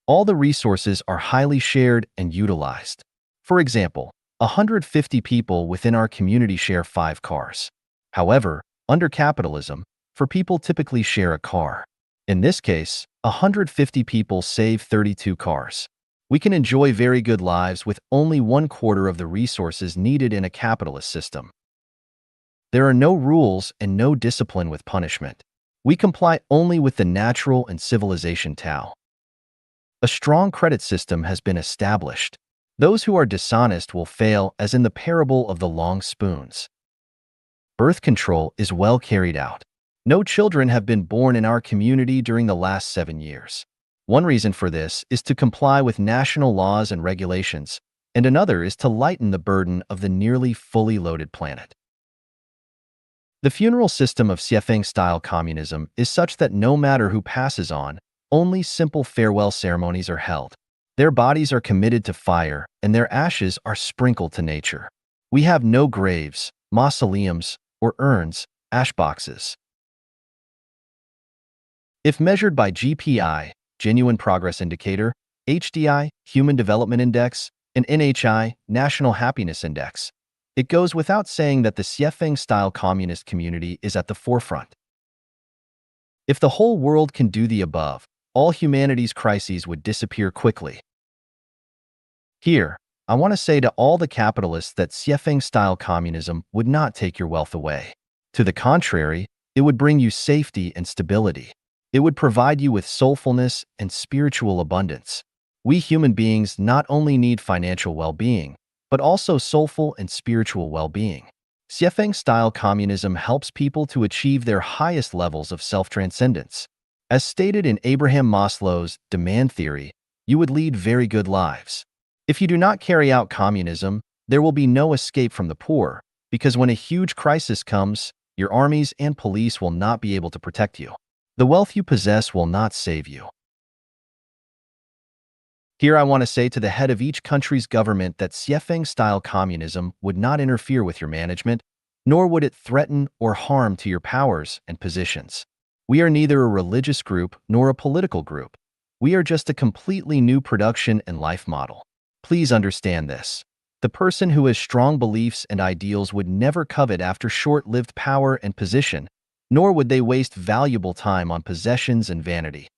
All the resources are highly shared and utilized. For example, 150 people within our community share 5 cars. However, under capitalism, 4 people typically share a car. In this case, 150 people save 32 cars. We can enjoy very good lives with only 1/4 of the resources needed in a capitalist system. There are no rules and no discipline with punishment. We comply only with the natural and civilization Tao. A strong credit system has been established. Those who are dishonest will fail, as in the parable of the long spoons. Birth control is well carried out. No children have been born in our community during the last 7 years. One reason for this is to comply with national laws and regulations, and another is to lighten the burden of the nearly fully loaded planet. The funeral system of Xiefeng-style communism is such that no matter who passes on, only simple farewell ceremonies are held. Their bodies are committed to fire, and their ashes are sprinkled to nature. We have no graves, mausoleums, or urns, ash boxes. If measured by GPI, Genuine Progress Indicator, HDI, Human Development Index, and NHI, National Happiness Index, it goes without saying that the Xiefeng-style communist community is at the forefront. If the whole world can do the above, all humanity's crises would disappear quickly. Here, I want to say to all the capitalists that Xiefeng-style communism would not take your wealth away. To the contrary, it would bring you safety and stability. It would provide you with soulfulness and spiritual abundance. We human beings not only need financial well-being, but also soulful and spiritual well-being. Xiefeng-style communism helps people to achieve their highest levels of self-transcendence. As stated in Abraham Maslow's demand theory, you would lead very good lives. If you do not carry out communism, there will be no escape from the poor, because when a huge crisis comes, your armies and police will not be able to protect you. The wealth you possess will not save you. Here I want to say to the head of each country's government that Xiefeng-style communism would not interfere with your management, nor would it threaten or harm to your powers and positions. We are neither a religious group nor a political group. We are just a completely new production and life model. Please understand this. The person who has strong beliefs and ideals would never covet after short-lived power and position, nor would they waste valuable time on possessions and vanity.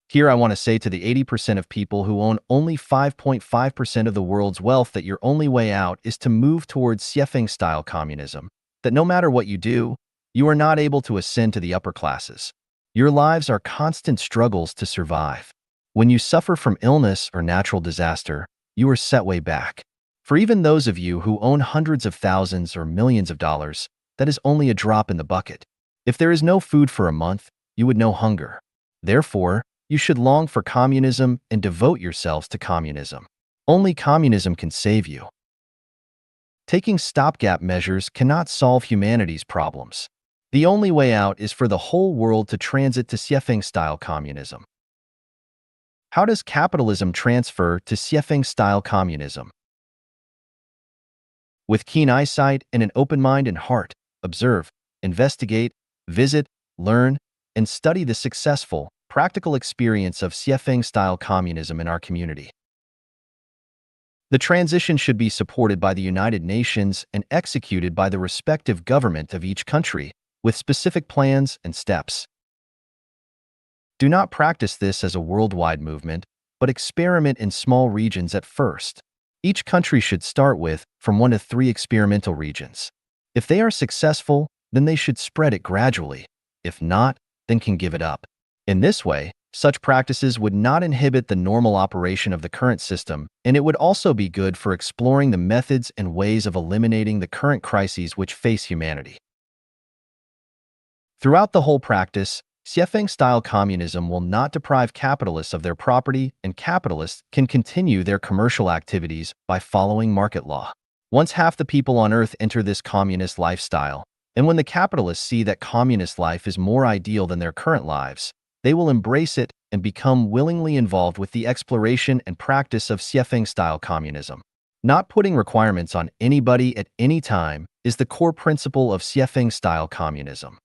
Here I want to say to the 80% of people who own only 5.5% of the world's wealth that your only way out is to move towards Xiefeng-style communism, that no matter what you do, you are not able to ascend to the upper classes. Your lives are constant struggles to survive. When you suffer from illness or natural disaster, you are set way back. For even those of you who own hundreds of thousands or millions of dollars, that is only a drop in the bucket. If there is no food for a month, you would know hunger. Therefore, you should long for communism and devote yourselves to communism. Only communism can save you. Taking stopgap measures cannot solve humanity's problems. The only way out is for the whole world to transit to Xiefeng-style communism. How does capitalism transfer to Xiefeng-style communism? With keen eyesight and an open mind and heart, observe, investigate, visit, learn, and study the successful, practical experience of Xiefeng-style communism in our community. The transition should be supported by the United Nations and executed by the respective government of each country, with specific plans and steps. Do not practice this as a worldwide movement, but experiment in small regions at first. Each country should start with from 1 to 3 experimental regions. If they are successful, then they should spread it gradually. If not, then can give it up. In this way, such practices would not inhibit the normal operation of the current system, and it would also be good for exploring the methods and ways of eliminating the current crises which face humanity. Throughout the whole practice, Xiefeng-style communism will not deprive capitalists of their property, and capitalists can continue their commercial activities by following market law. Once half the people on Earth enter this communist lifestyle, and when the capitalists see that communist life is more ideal than their current lives, they will embrace it and become willingly involved with the exploration and practice of Xiefeng-style communism. Not putting requirements on anybody at any time is the core principle of Xiefeng-style communism.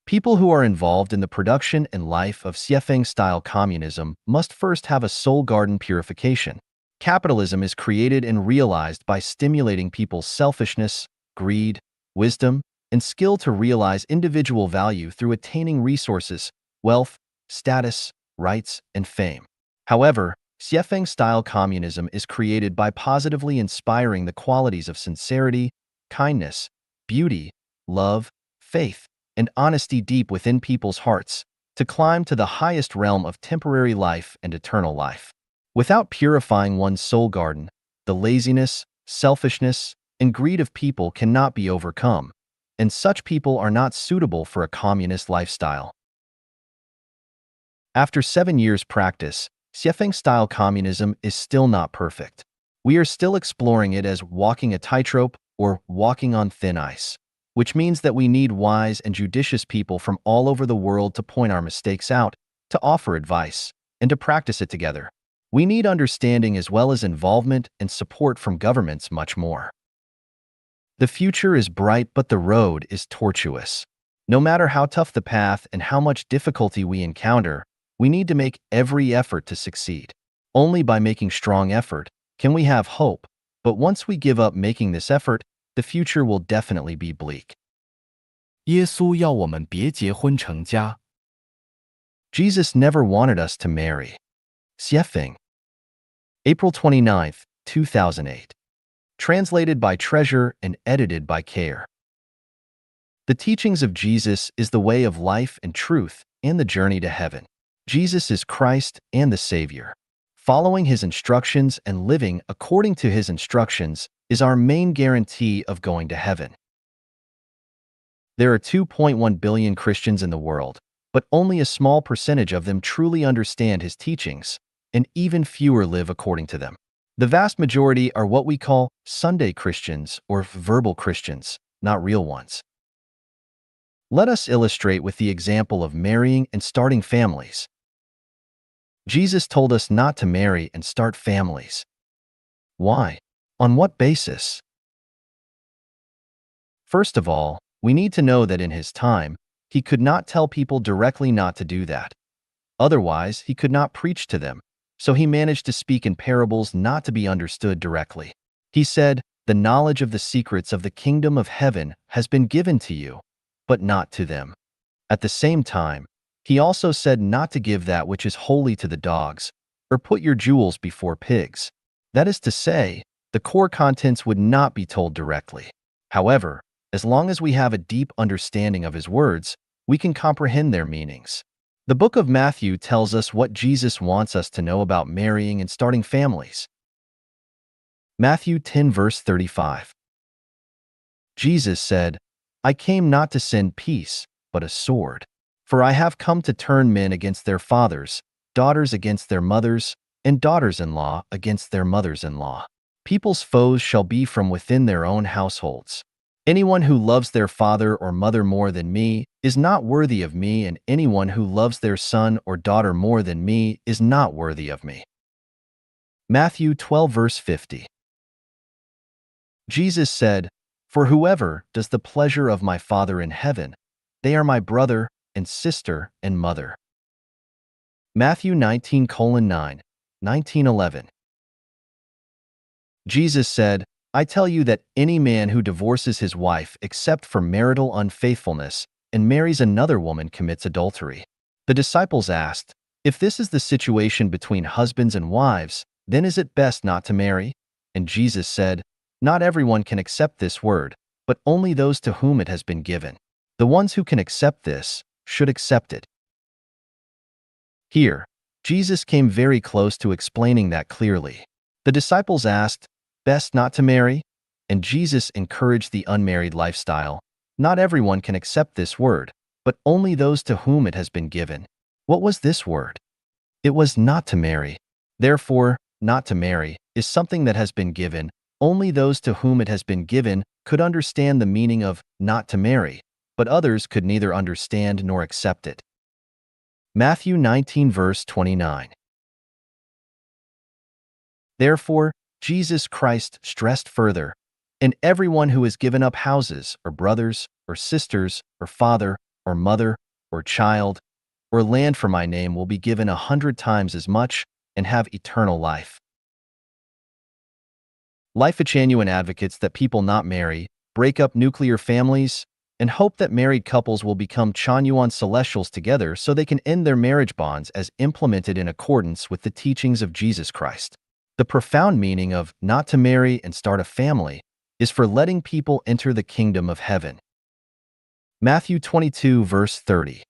People who are involved in the production and life of Xiefeng-style communism must first have a soul garden purification. Capitalism is created and realized by stimulating people's selfishness, greed, wisdom, and skill to realize individual value through attaining resources, wealth, status, rights, and fame. However, Xiefeng-style communism is created by positively inspiring the qualities of sincerity, kindness, beauty, love, faith, and honesty deep within people's hearts to climb to the highest realm of temporary life and eternal life. Without purifying one's soul garden, the laziness, selfishness, and greed of people cannot be overcome, and such people are not suitable for a communist lifestyle. After 7 years' practice, Xiefeng-style communism is still not perfect. We are still exploring it as walking a tightrope or walking on thin ice, which means that we need wise and judicious people from all over the world to point our mistakes out, to offer advice, and to practice it together. We need understanding as well as involvement and support from governments much more. The future is bright, but the road is tortuous. No matter how tough the path and how much difficulty we encounter, we need to make every effort to succeed. Only by making strong effort can we have hope, but once we give up making this effort, the future will definitely be bleak.
耶稣要我们别结婚成家。
Jesus never wanted us to marry. Xiefeng. April 29, 2008. Translated by Treasure and edited by Care. The teachings of Jesus is the way of life and truth and the journey to heaven. Jesus is Christ and the Savior. Following His instructions and living according to His instructions is our main guarantee of going to heaven. There are 2.1 billion Christians in the world, but only a small percentage of them truly understand His teachings, and even fewer live according to them. The vast majority are what we call Sunday Christians or verbal Christians, not real ones. Let us illustrate with the example of marrying and starting families. Jesus told us not to marry and start families. Why? On what basis? First of all, we need to know that in His time, He could not tell people directly not to do that. Otherwise, He could not preach to them. So He managed to speak in parables not to be understood directly. He said, "The knowledge of the secrets of the kingdom of heaven has been given to you, but not to them." At the same time, He also said not to give that which is holy to the dogs, or put your jewels before pigs. That is to say, the core contents would not be told directly. However, as long as we have a deep understanding of His words, we can comprehend their meanings. The book of Matthew tells us what Jesus wants us to know about marrying and starting families. Matthew 10 verse 35. Jesus said, "I came not to send peace, but a sword. For I have come to turn men against their fathers, daughters against their mothers, and daughters-in-law against their mothers-in-law. People's foes shall be from within their own households. Anyone who loves their father or mother more than me is not worthy of me, and anyone who loves their son or daughter more than me is not worthy of me." Matthew 12 verse 50. Jesus said, "For whoever does the pleasure of my Father in heaven, they are my brother and sister and mother." Matthew 19:9, 19:11. Jesus said, "I tell you that any man who divorces his wife except for marital unfaithfulness and marries another woman commits adultery." The disciples asked, "If this is the situation between husbands and wives, then is it best not to marry?" And Jesus said, "Not everyone can accept this word, but only those to whom it has been given. The ones who can accept this should accept it. Here, Jesus came very close to explaining that clearly. The disciples asked, "Best not to marry?" And Jesus encouraged the unmarried lifestyle. Not everyone can accept this word, but only those to whom it has been given. What was this word? It was not to marry. Therefore, not to marry is something that has been given. Only those to whom it has been given could understand the meaning of not to marry, but others could neither understand nor accept it. Matthew 19 verse 29. Therefore, Jesus Christ stressed further, and everyone who has given up houses, or brothers, or sisters, or father, or mother, or child, or land for my name will be given 100 times as much and have eternal life. Life genuine advocates that people not marry, break up nuclear families, and hope that married couples will become Chanyuan celestials together so they can end their marriage bonds as implemented in accordance with the teachings of Jesus Christ. The profound meaning of not to marry and start a family is for letting people enter the kingdom of heaven. Matthew 22 verse 30.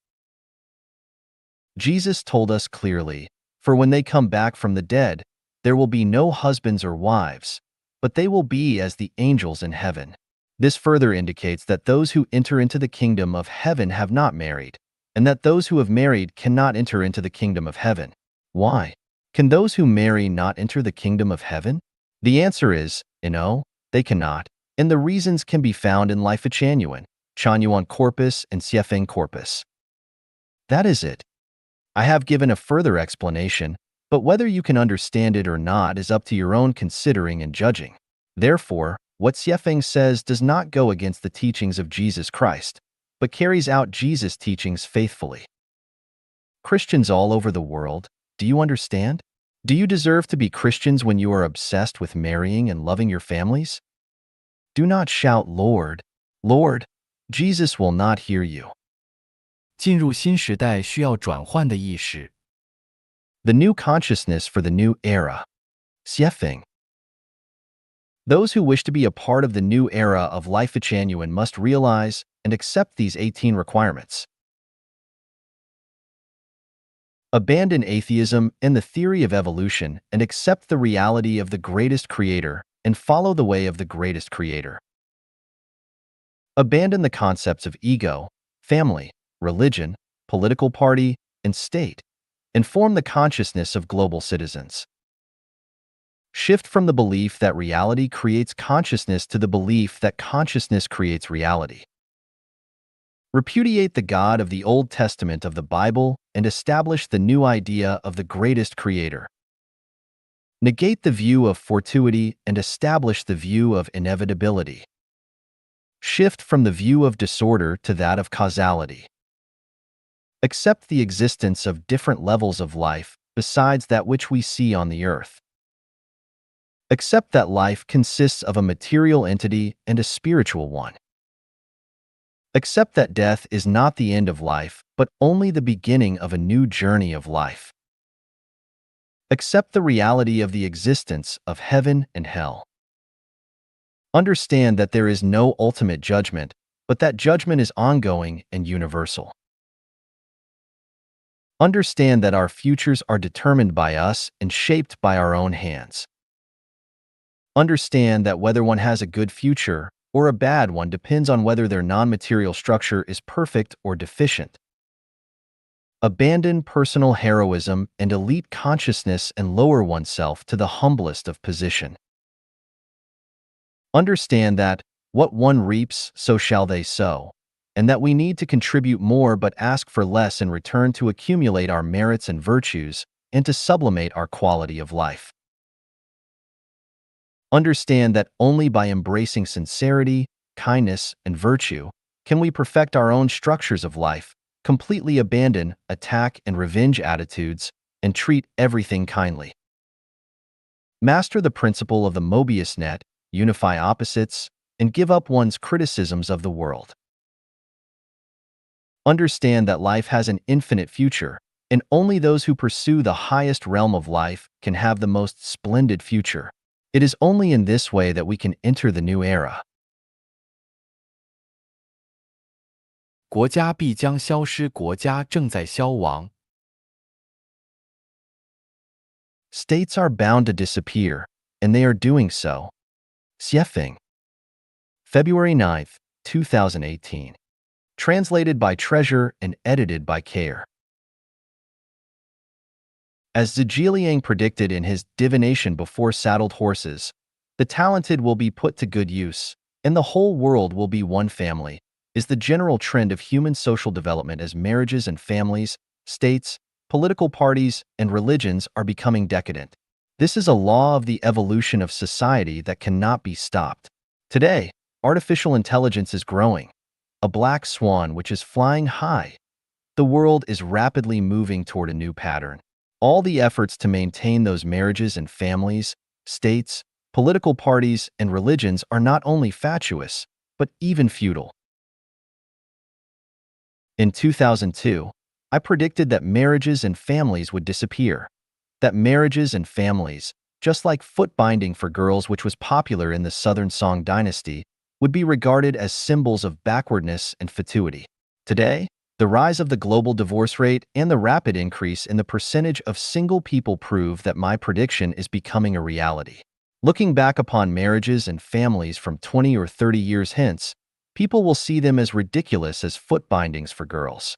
Jesus told us clearly, "For when they come back from the dead, there will be no husbands or wives, but they will be as the angels in heaven." This further indicates that those who enter into the kingdom of heaven have not married, and that those who have married cannot enter into the kingdom of heaven. Why? Can those who marry not enter the kingdom of heaven? The answer is, no, they cannot, and the reasons can be found in Life Chanyuan, Chanyuan Corpus, and Siefeng Corpus. That is it. I have given a further explanation, but whether you can understand it or not is up to your own considering and judging. Therefore, what Siefeng says does not go against the teachings of Jesus Christ, but carries out Jesus' teachings faithfully. Christians all over the world, do you understand? Do you deserve to be Christians when you are obsessed with marrying and loving your families? Do not shout, "Lord, Lord." Jesus will not hear you.
进入新时代需要转换的意识。
The new consciousness for the new era. Siefeng. Those who wish to be a part of the new era of Life Genuine must realize and accept these 18 requirements. Abandon atheism and the theory of evolution and accept the reality of the greatest creator and follow the way of the greatest creator. Abandon the concepts of ego, family, religion, political party, and state, and form the consciousness of global citizens. Shift from the belief that reality creates consciousness to the belief that consciousness creates reality. Repudiate the God of the Old Testament of the Bible and establish the new idea of the greatest creator. Negate the view of fortuity and establish the view of inevitability. Shift from the view of disorder to that of causality. Accept the existence of different levels of life besides that which we see on the earth. Accept that life consists of a material entity and a spiritual one. Accept that death is not the end of life, but only the beginning of a new journey of life. Accept the reality of the existence of heaven and hell. Understand that there is no ultimate judgment, but that judgment is ongoing and universal. Understand that our futures are determined by us and shaped by our own hands. Understand that whether one has a good future or a bad one depends on whether their non-material structure is perfect or deficient. Abandon personal heroism and elite consciousness and lower oneself to the humblest of position. Understand that what one reaps, so shall they sow, and that we need to contribute more but ask for less in return to accumulate our merits and virtues and to sublimate our quality of life. Understand that only by embracing sincerity, kindness, and virtue can we perfect our own structures of life, completely abandon attack and revenge attitudes, and treat everything kindly. Master the principle of the Mobius net, unify opposites, and give up one's criticisms of the world. Understand that life has an infinite future, and only those who pursue the highest realm of life can have the most splendid future. It is only in this way that we can enter the new era.
国家必将消失，国家正在消亡。
States are bound to disappear, and they are doing so. Xiefeng. February 9th, 2018. Translated by Treasure and edited by Care. As Zhejiang predicted in his Divination Before Saddled Horses, the talented will be put to good use, and the whole world will be one family, is the general trend of human social development as marriages and families, states, political parties, and religions are becoming decadent. This is a law of the evolution of society that cannot be stopped. Today, artificial intelligence is growing, a black swan which is flying high. The world is rapidly moving toward a new pattern. All the efforts to maintain those marriages and families, states, political parties, and religions are not only fatuous, but even futile. In 2002, I predicted that marriages and families would disappear. That marriages and families, just like foot binding for girls which was popular in the Southern Song dynasty, would be regarded as symbols of backwardness and fatuity. Today, the rise of the global divorce rate and the rapid increase in the percentage of single people prove that my prediction is becoming a reality. Looking back upon marriages and families from 20 or 30 years hence, people will see them as ridiculous as foot bindings for girls.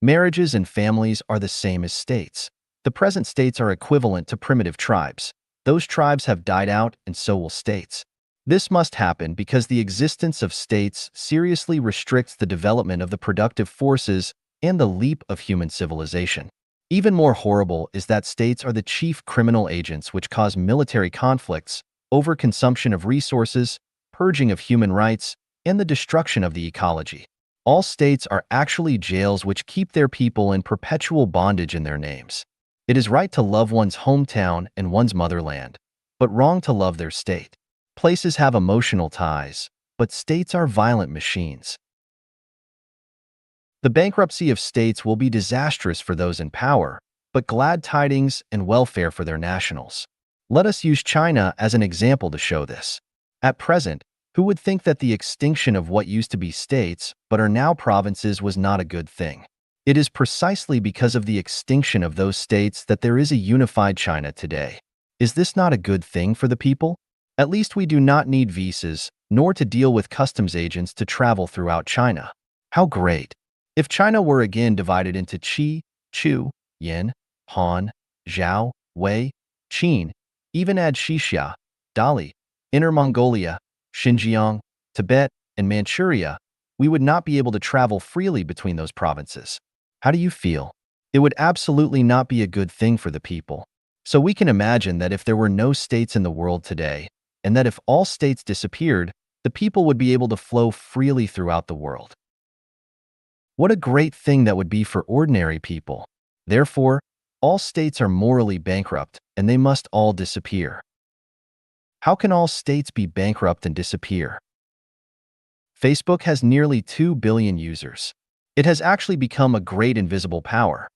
Marriages and families are the same as states. The present states are equivalent to primitive tribes. Those tribes have died out, and so will states. This must happen because the existence of states seriously restricts the development of the productive forces and the leap of human civilization. Even more horrible is that states are the chief criminal agents which cause military conflicts, overconsumption of resources, purging of human rights, and the destruction of the ecology. All states are actually jails which keep their people in perpetual bondage in their names. It is right to love one's hometown and one's motherland, but wrong to love their state. Places have emotional ties, but states are violent machines. The bankruptcy of states will be disastrous for those in power, but glad tidings and welfare for their nationals. Let us use China as an example to show this. At present, who would think that the extinction of what used to be states but are now provinces was not a good thing? It is precisely because of the extinction of those states that there is a unified China today. Is this not a good thing for the people? At least we do not need visas, nor to deal with customs agents to travel throughout China. How great! If China were again divided into Qi, Chu, Yin, Han, Zhao, Wei, Qin, even add Xixia, Dali, Inner Mongolia, Xinjiang, Tibet, and Manchuria, we would not be able to travel freely between those provinces. How do you feel? It would absolutely not be a good thing for the people. So we can imagine that if there were no states in the world today, and that if all states disappeared, the people would be able to flow freely throughout the world. What a great thing that would be for ordinary people. Therefore, all states are morally bankrupt, and they must all disappear. How can all states be bankrupt and disappear? Facebook has nearly 2 billion users. It has actually become a great invisible power.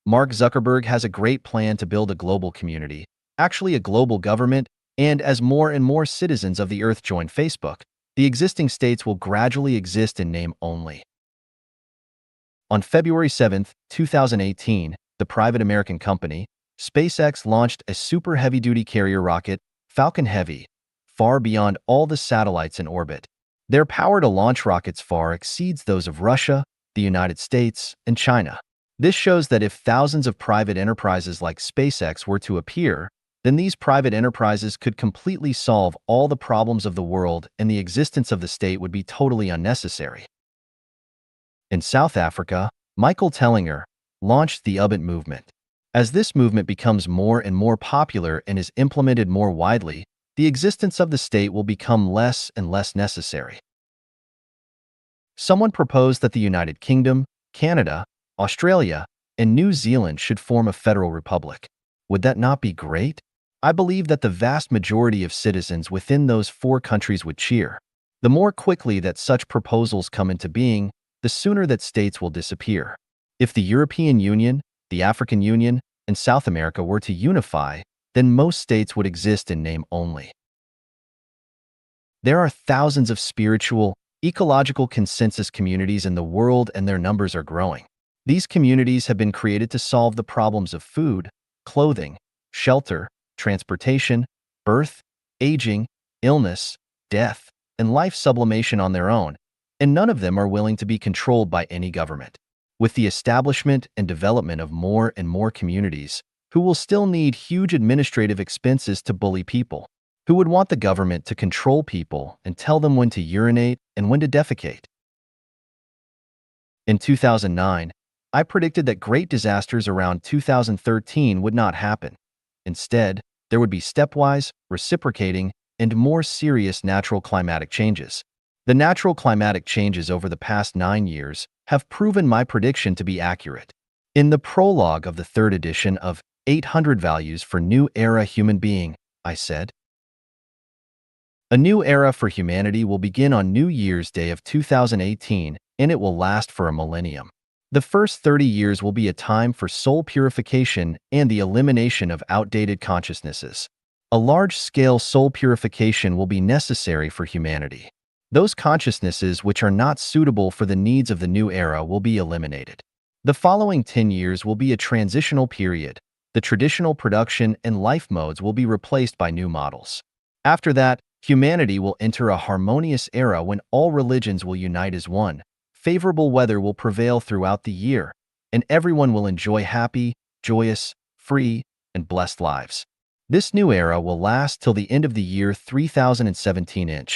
Mark Zuckerberg has a great plan to build a global community, actually a global government, and as more and more citizens of the Earth join Facebook, the existing states will gradually exist in name only. On February 7, 2018, the private American company, SpaceX launched a super heavy-duty carrier rocket, Falcon Heavy, far beyond all the satellites in orbit. Their power to launch rockets far exceeds those of Russia, the United States, and China. This shows that if thousands of private enterprises like SpaceX were to appear, then these private enterprises could completely solve all the problems of the world and the existence of the state would be totally unnecessary. In South Africa, Michael Tellinger launched the Ubuntu movement. As this movement becomes more and more popular and is implemented more widely, the existence of the state will become less and less necessary. Someone proposed that the United Kingdom, Canada, Australia, and New Zealand should form a federal republic. Would that not be great? I believe that the vast majority of citizens within those 4 countries would cheer. The more quickly that such proposals come into being, the sooner that states will disappear. If the European Union, the African Union, and South America were to unify, then most states would exist in name only. There are thousands of spiritual, ecological consensus communities in the world, and their numbers are growing. These communities have been created to solve the problems of food, clothing, shelter, transportation, birth, aging, illness, death, and life sublimation on their own, and none of them are willing to be controlled by any government. With the establishment and development of more and more communities, who will still need huge administrative expenses to bully people, who would want the government to control people and tell them when to urinate and when to defecate. In 2009, I predicted that great disasters around 2013 would not happen. Instead, there would be stepwise, reciprocating, and more serious natural climatic changes. The natural climatic changes over the past 9 years have proven my prediction to be accurate. In the prologue of the third edition of 800 Values for New Era Human Being, I said, "A new era for humanity will begin on New Year's Day of 2018, and it will last for a millennium. The first 30 years will be a time for soul purification and the elimination of outdated consciousnesses. A large-scale soul purification will be necessary for humanity. Those consciousnesses which are not suitable for the needs of the new era will be eliminated. The following 10 years will be a transitional period. The traditional production and life modes will be replaced by new models. After that, humanity will enter a harmonious era when all religions will unite as one. Favorable weather will prevail throughout the year, and everyone will enjoy happy, joyous, free, and blessed lives. This new era will last till the end of the year 3017".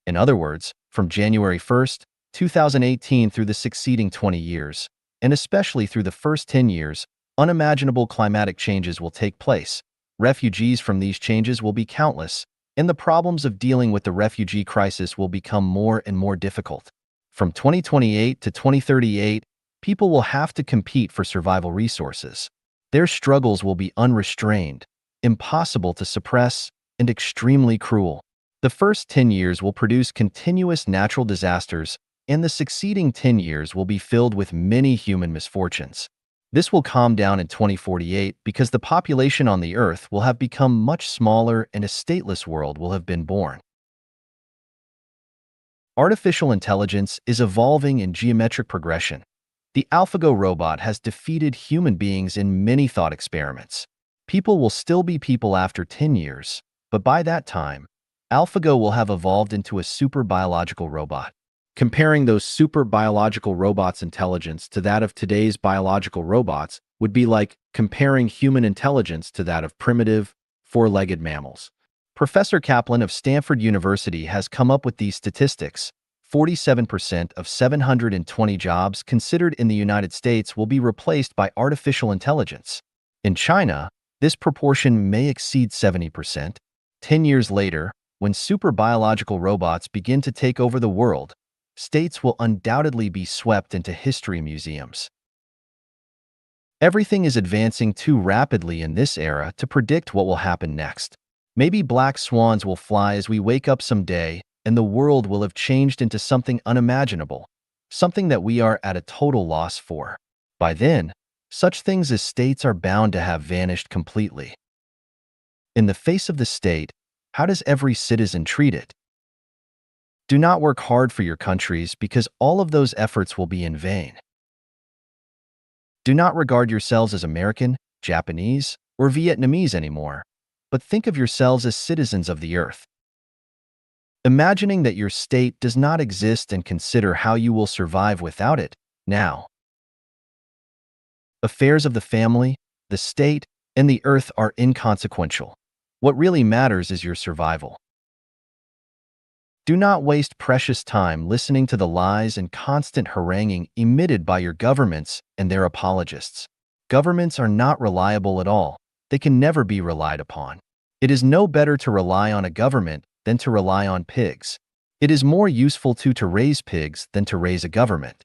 In other words, from January 1st, 2018 through the succeeding 20 years, and especially through the first 10 years, unimaginable climatic changes will take place. Refugees from these changes will be countless, and the problems of dealing with the refugee crisis will become more and more difficult. From 2028 to 2038, people will have to compete for survival resources. Their struggles will be unrestrained, impossible to suppress, and extremely cruel. The first 10 years will produce continuous natural disasters, and the succeeding 10 years will be filled with many human misfortunes. This will calm down in 2048 because the population on the Earth will have become much smaller and a stateless world will have been born. Artificial intelligence is evolving in geometric progression. The AlphaGo robot has defeated human beings in many thought experiments. People will still be people after 10 years, but by that time, AlphaGo will have evolved into a super biological robot. Comparing those super biological robots' intelligence to that of today's biological robots would be like comparing human intelligence to that of primitive, four-legged mammals. Professor Kaplan of Stanford University has come up with these statistics. 47% of 720 jobs considered in the United States will be replaced by artificial intelligence. In China, this proportion may exceed 70%. 10 years later, when super biological robots begin to take over the world, states will undoubtedly be swept into history museums. Everything is advancing too rapidly in this era to predict what will happen next. Maybe black swans will fly as we wake up someday, and the world will have changed into something unimaginable, something that we are at a total loss for. By then, such things as states are bound to have vanished completely. In the face of the state, how does every citizen treat it? Do not work hard for your countries because all of those efforts will be in vain. Do not regard yourselves as American, Japanese, or Vietnamese anymore, but think of yourselves as citizens of the earth. Imagining that your state does not exist and consider how you will survive without it, now. Affairs of the family, the state, and the earth are inconsequential. What really matters is your survival. Do not waste precious time listening to the lies and constant haranguing emitted by your governments and their apologists. Governments are not reliable at all. They can never be relied upon. It is no better to rely on a government than to rely on pigs. It is more useful to raise pigs than to raise a government.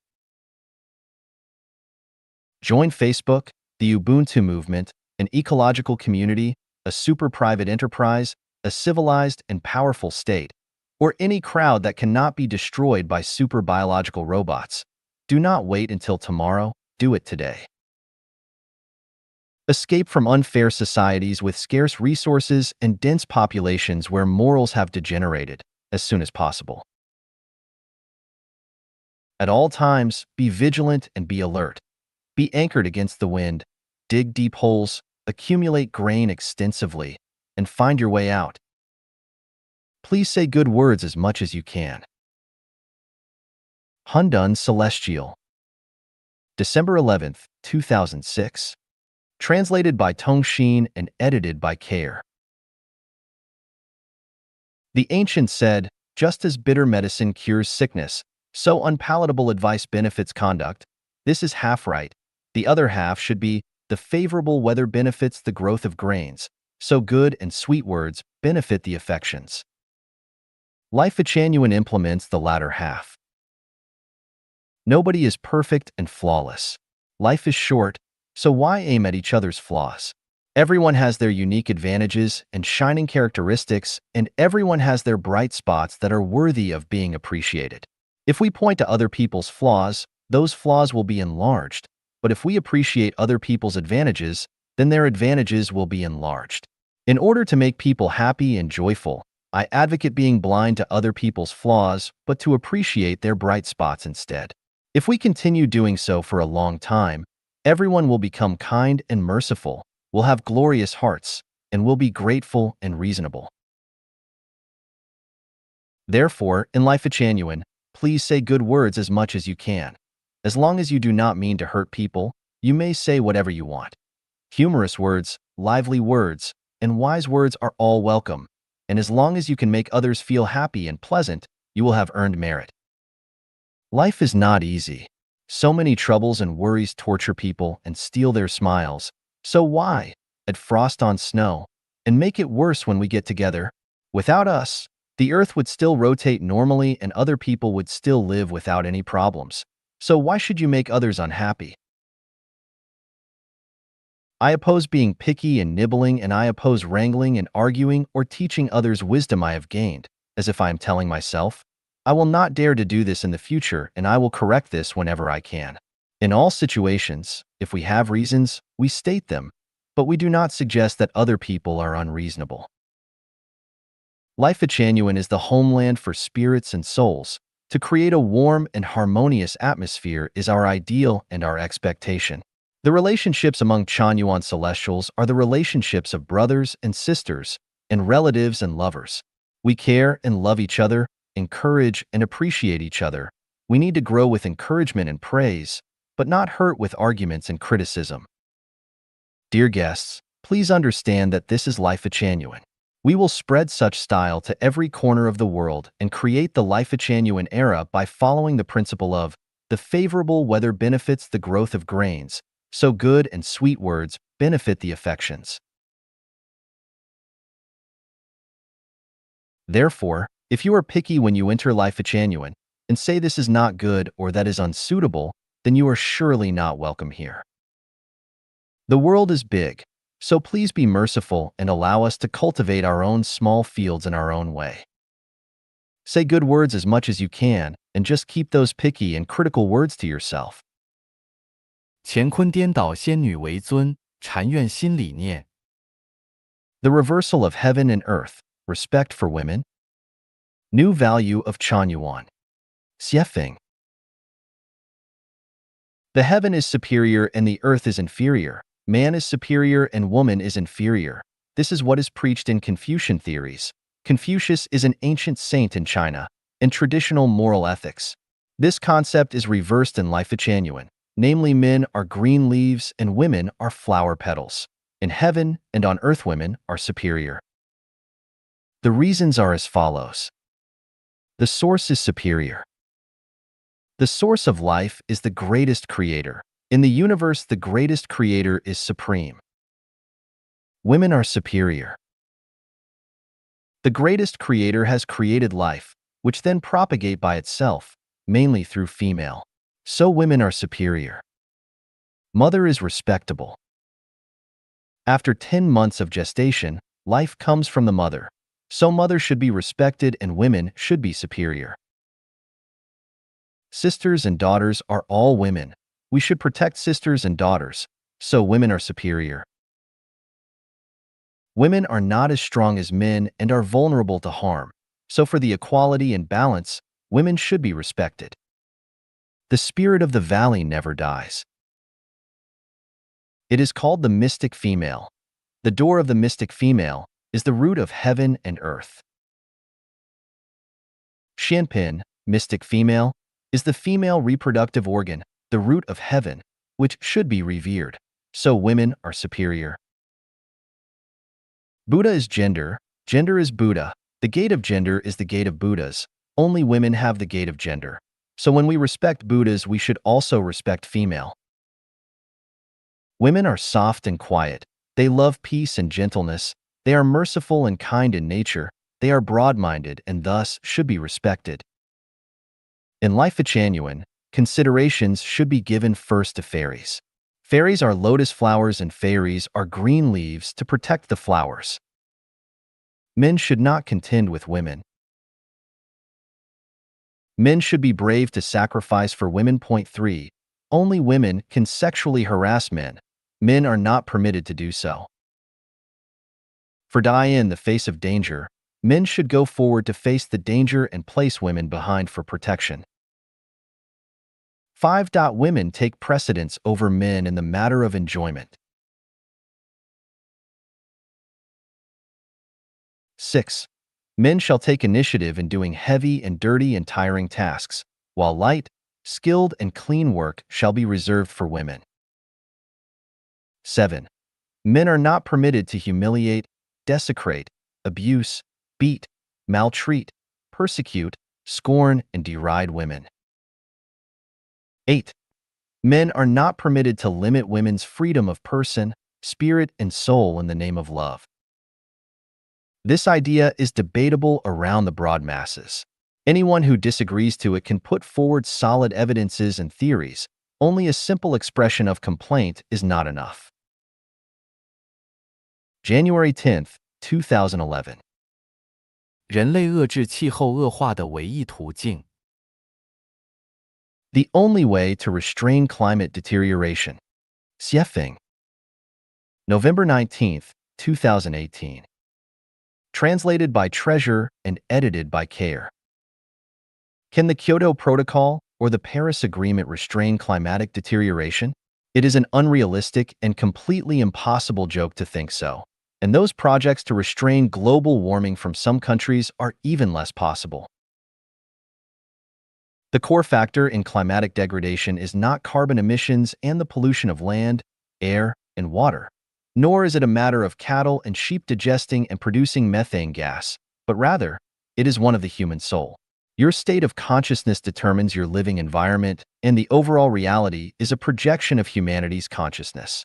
Join Facebook, the Ubuntu movement, an ecological community, a super private enterprise, a civilized and powerful state, or any crowd that cannot be destroyed by super biological robots. Do not wait until tomorrow, do it today. Escape from unfair societies with scarce resources and dense populations where morals have degenerated as soon as possible. At all times, be vigilant and be alert. Be anchored against the wind, dig deep holes, accumulate grain extensively, and find your way out. Please say good words as much as you can. Hundun Celestial, December 11th, 2006. Translated by Tong Xin and edited by Care. The ancients said, just as bitter medicine cures sickness, so unpalatable advice benefits conduct. This is half right. The other half should be, the favorable weather benefits the growth of grains, so good and sweet words benefit the affections. Life genuine implements the latter half. Nobody is perfect and flawless. Life is short, so why aim at each other's flaws? Everyone has their unique advantages and shining characteristics, and everyone has their bright spots that are worthy of being appreciated. If we point to other people's flaws, those flaws will be enlarged. But if we appreciate other people's advantages, then their advantages will be enlarged. In order to make people happy and joyful, I advocate being blind to other people's flaws, but to appreciate their bright spots instead. If we continue doing so for a long time, everyone will become kind and merciful, will have glorious hearts, and will be grateful and reasonable. Therefore, in life genuine, please say good words as much as you can. As long as you do not mean to hurt people, you may say whatever you want. Humorous words, lively words, and wise words are all welcome, and as long as you can make others feel happy and pleasant, you will have earned merit. Life is not easy. So many troubles and worries torture people and steal their smiles. So why add frost on snow and make it worse when we get together? Without us, the earth would still rotate normally and other people would still live without any problems. So why should you make others unhappy? I oppose being picky and nibbling, and I oppose wrangling and arguing or teaching others wisdom I have gained, as if I am telling myself, I will not dare to do this in the future, and I will correct this whenever I can. In all situations, if we have reasons, we state them, but we do not suggest that other people are unreasonable. Life genuine is the homeland for spirits and souls. To create a warm and harmonious atmosphere is our ideal and our expectation. The relationships among Chanyuan Celestials are the relationships of brothers and sisters, and relatives and lovers. We care and love each other, encourage and appreciate each other. We need to grow with encouragement and praise, but not hurt with arguments and criticism. Dear guests, please understand that this is life genuine. We will spread such style to every corner of the world and create the life genuine era by following the principle of the favorable weather benefits the growth of grains, so good and sweet words benefit the affections. Therefore, if you are picky when you enter life genuine and say this is not good or that is unsuitable, then you are surely not welcome here. The world is big, so please be merciful and allow us to cultivate our own small fields in our own way. Say good words as much as you can, and just keep those picky and critical words to yourself.
乾坤颠倒，仙女为尊，禅院新理念。
The reversal of heaven and earth, respect for women. New value of Chanyuan. Xiefeng. The heaven is superior and the earth is inferior. Man is superior and woman is inferior. This is what is preached in Confucian theories. Confucius is an ancient saint in China, in traditional moral ethics. This concept is reversed in life genuine. Namely, men are green leaves and women are flower petals. In heaven and on earth, women are superior. The reasons are as follows. The source is superior. The source of life is the greatest creator. In the universe, the greatest creator is supreme. Women are superior. The greatest creator has created life, which then propagate by itself, mainly through female. So women are superior. Mother is respectable. After 10 months of gestation, life comes from the mother. So mother should be respected and women should be superior. Sisters and daughters are all women. We should protect sisters and daughters, so women are superior. Women are not as strong as men and are vulnerable to harm. So for the equality and balance, women should be respected. The spirit of the valley never dies. It is called the mystic female. The door of the mystic female is the root of heaven and earth. Shanpin, mystic female, is the female reproductive organ, the root of heaven, which should be revered. So women are superior. Buddha is gender. Gender is Buddha. The gate of gender is the gate of Buddhas. Only women have the gate of gender. So when we respect Buddhas, we should also respect female. Women are soft and quiet. They love peace and gentleness. They are merciful and kind in nature. They are broad-minded and thus should be respected. In life genuine, considerations should be given first to fairies. Fairies are lotus flowers and fairies are green leaves to protect the flowers. Men should not contend with women. Men should be brave to sacrifice for women. Point 3. Only women can sexually harass men. Men are not permitted to do so. For die in the face of danger, men should go forward to face the danger and place women behind for protection. 5. Women take precedence over men in the matter of enjoyment. 6. Men shall take initiative in doing heavy and dirty and tiring tasks, while light, skilled, and clean work shall be reserved for women. 7. Men are not permitted to humiliate, desecrate, abuse, beat, maltreat, persecute, scorn, and deride women. 8. Men are not permitted to limit women's freedom of person, spirit, and soul in the name of love. This idea is debatable around the broad masses. Anyone who disagrees to it can put forward solid evidences and theories. Only a simple expression of complaint is not enough. January 10th, 2011.
人类遏制气候恶化的唯一途径。
The only way to restrain climate deterioration. Xiefeng. November 19th, 2018. Translated by Treasure and edited by Care. Can the Kyoto Protocol or the Paris Agreement restrain climatic deterioration? It is an unrealistic and completely impossible joke to think so. And those projects to restrain global warming from some countries are even less possible. The core factor in climatic degradation is not carbon emissions and the pollution of land, air, and water. Nor is it a matter of cattle and sheep digesting and producing methane gas, but rather, it is one of the human soul. Your state of consciousness determines your living environment, and the overall reality is a projection of humanity's consciousness.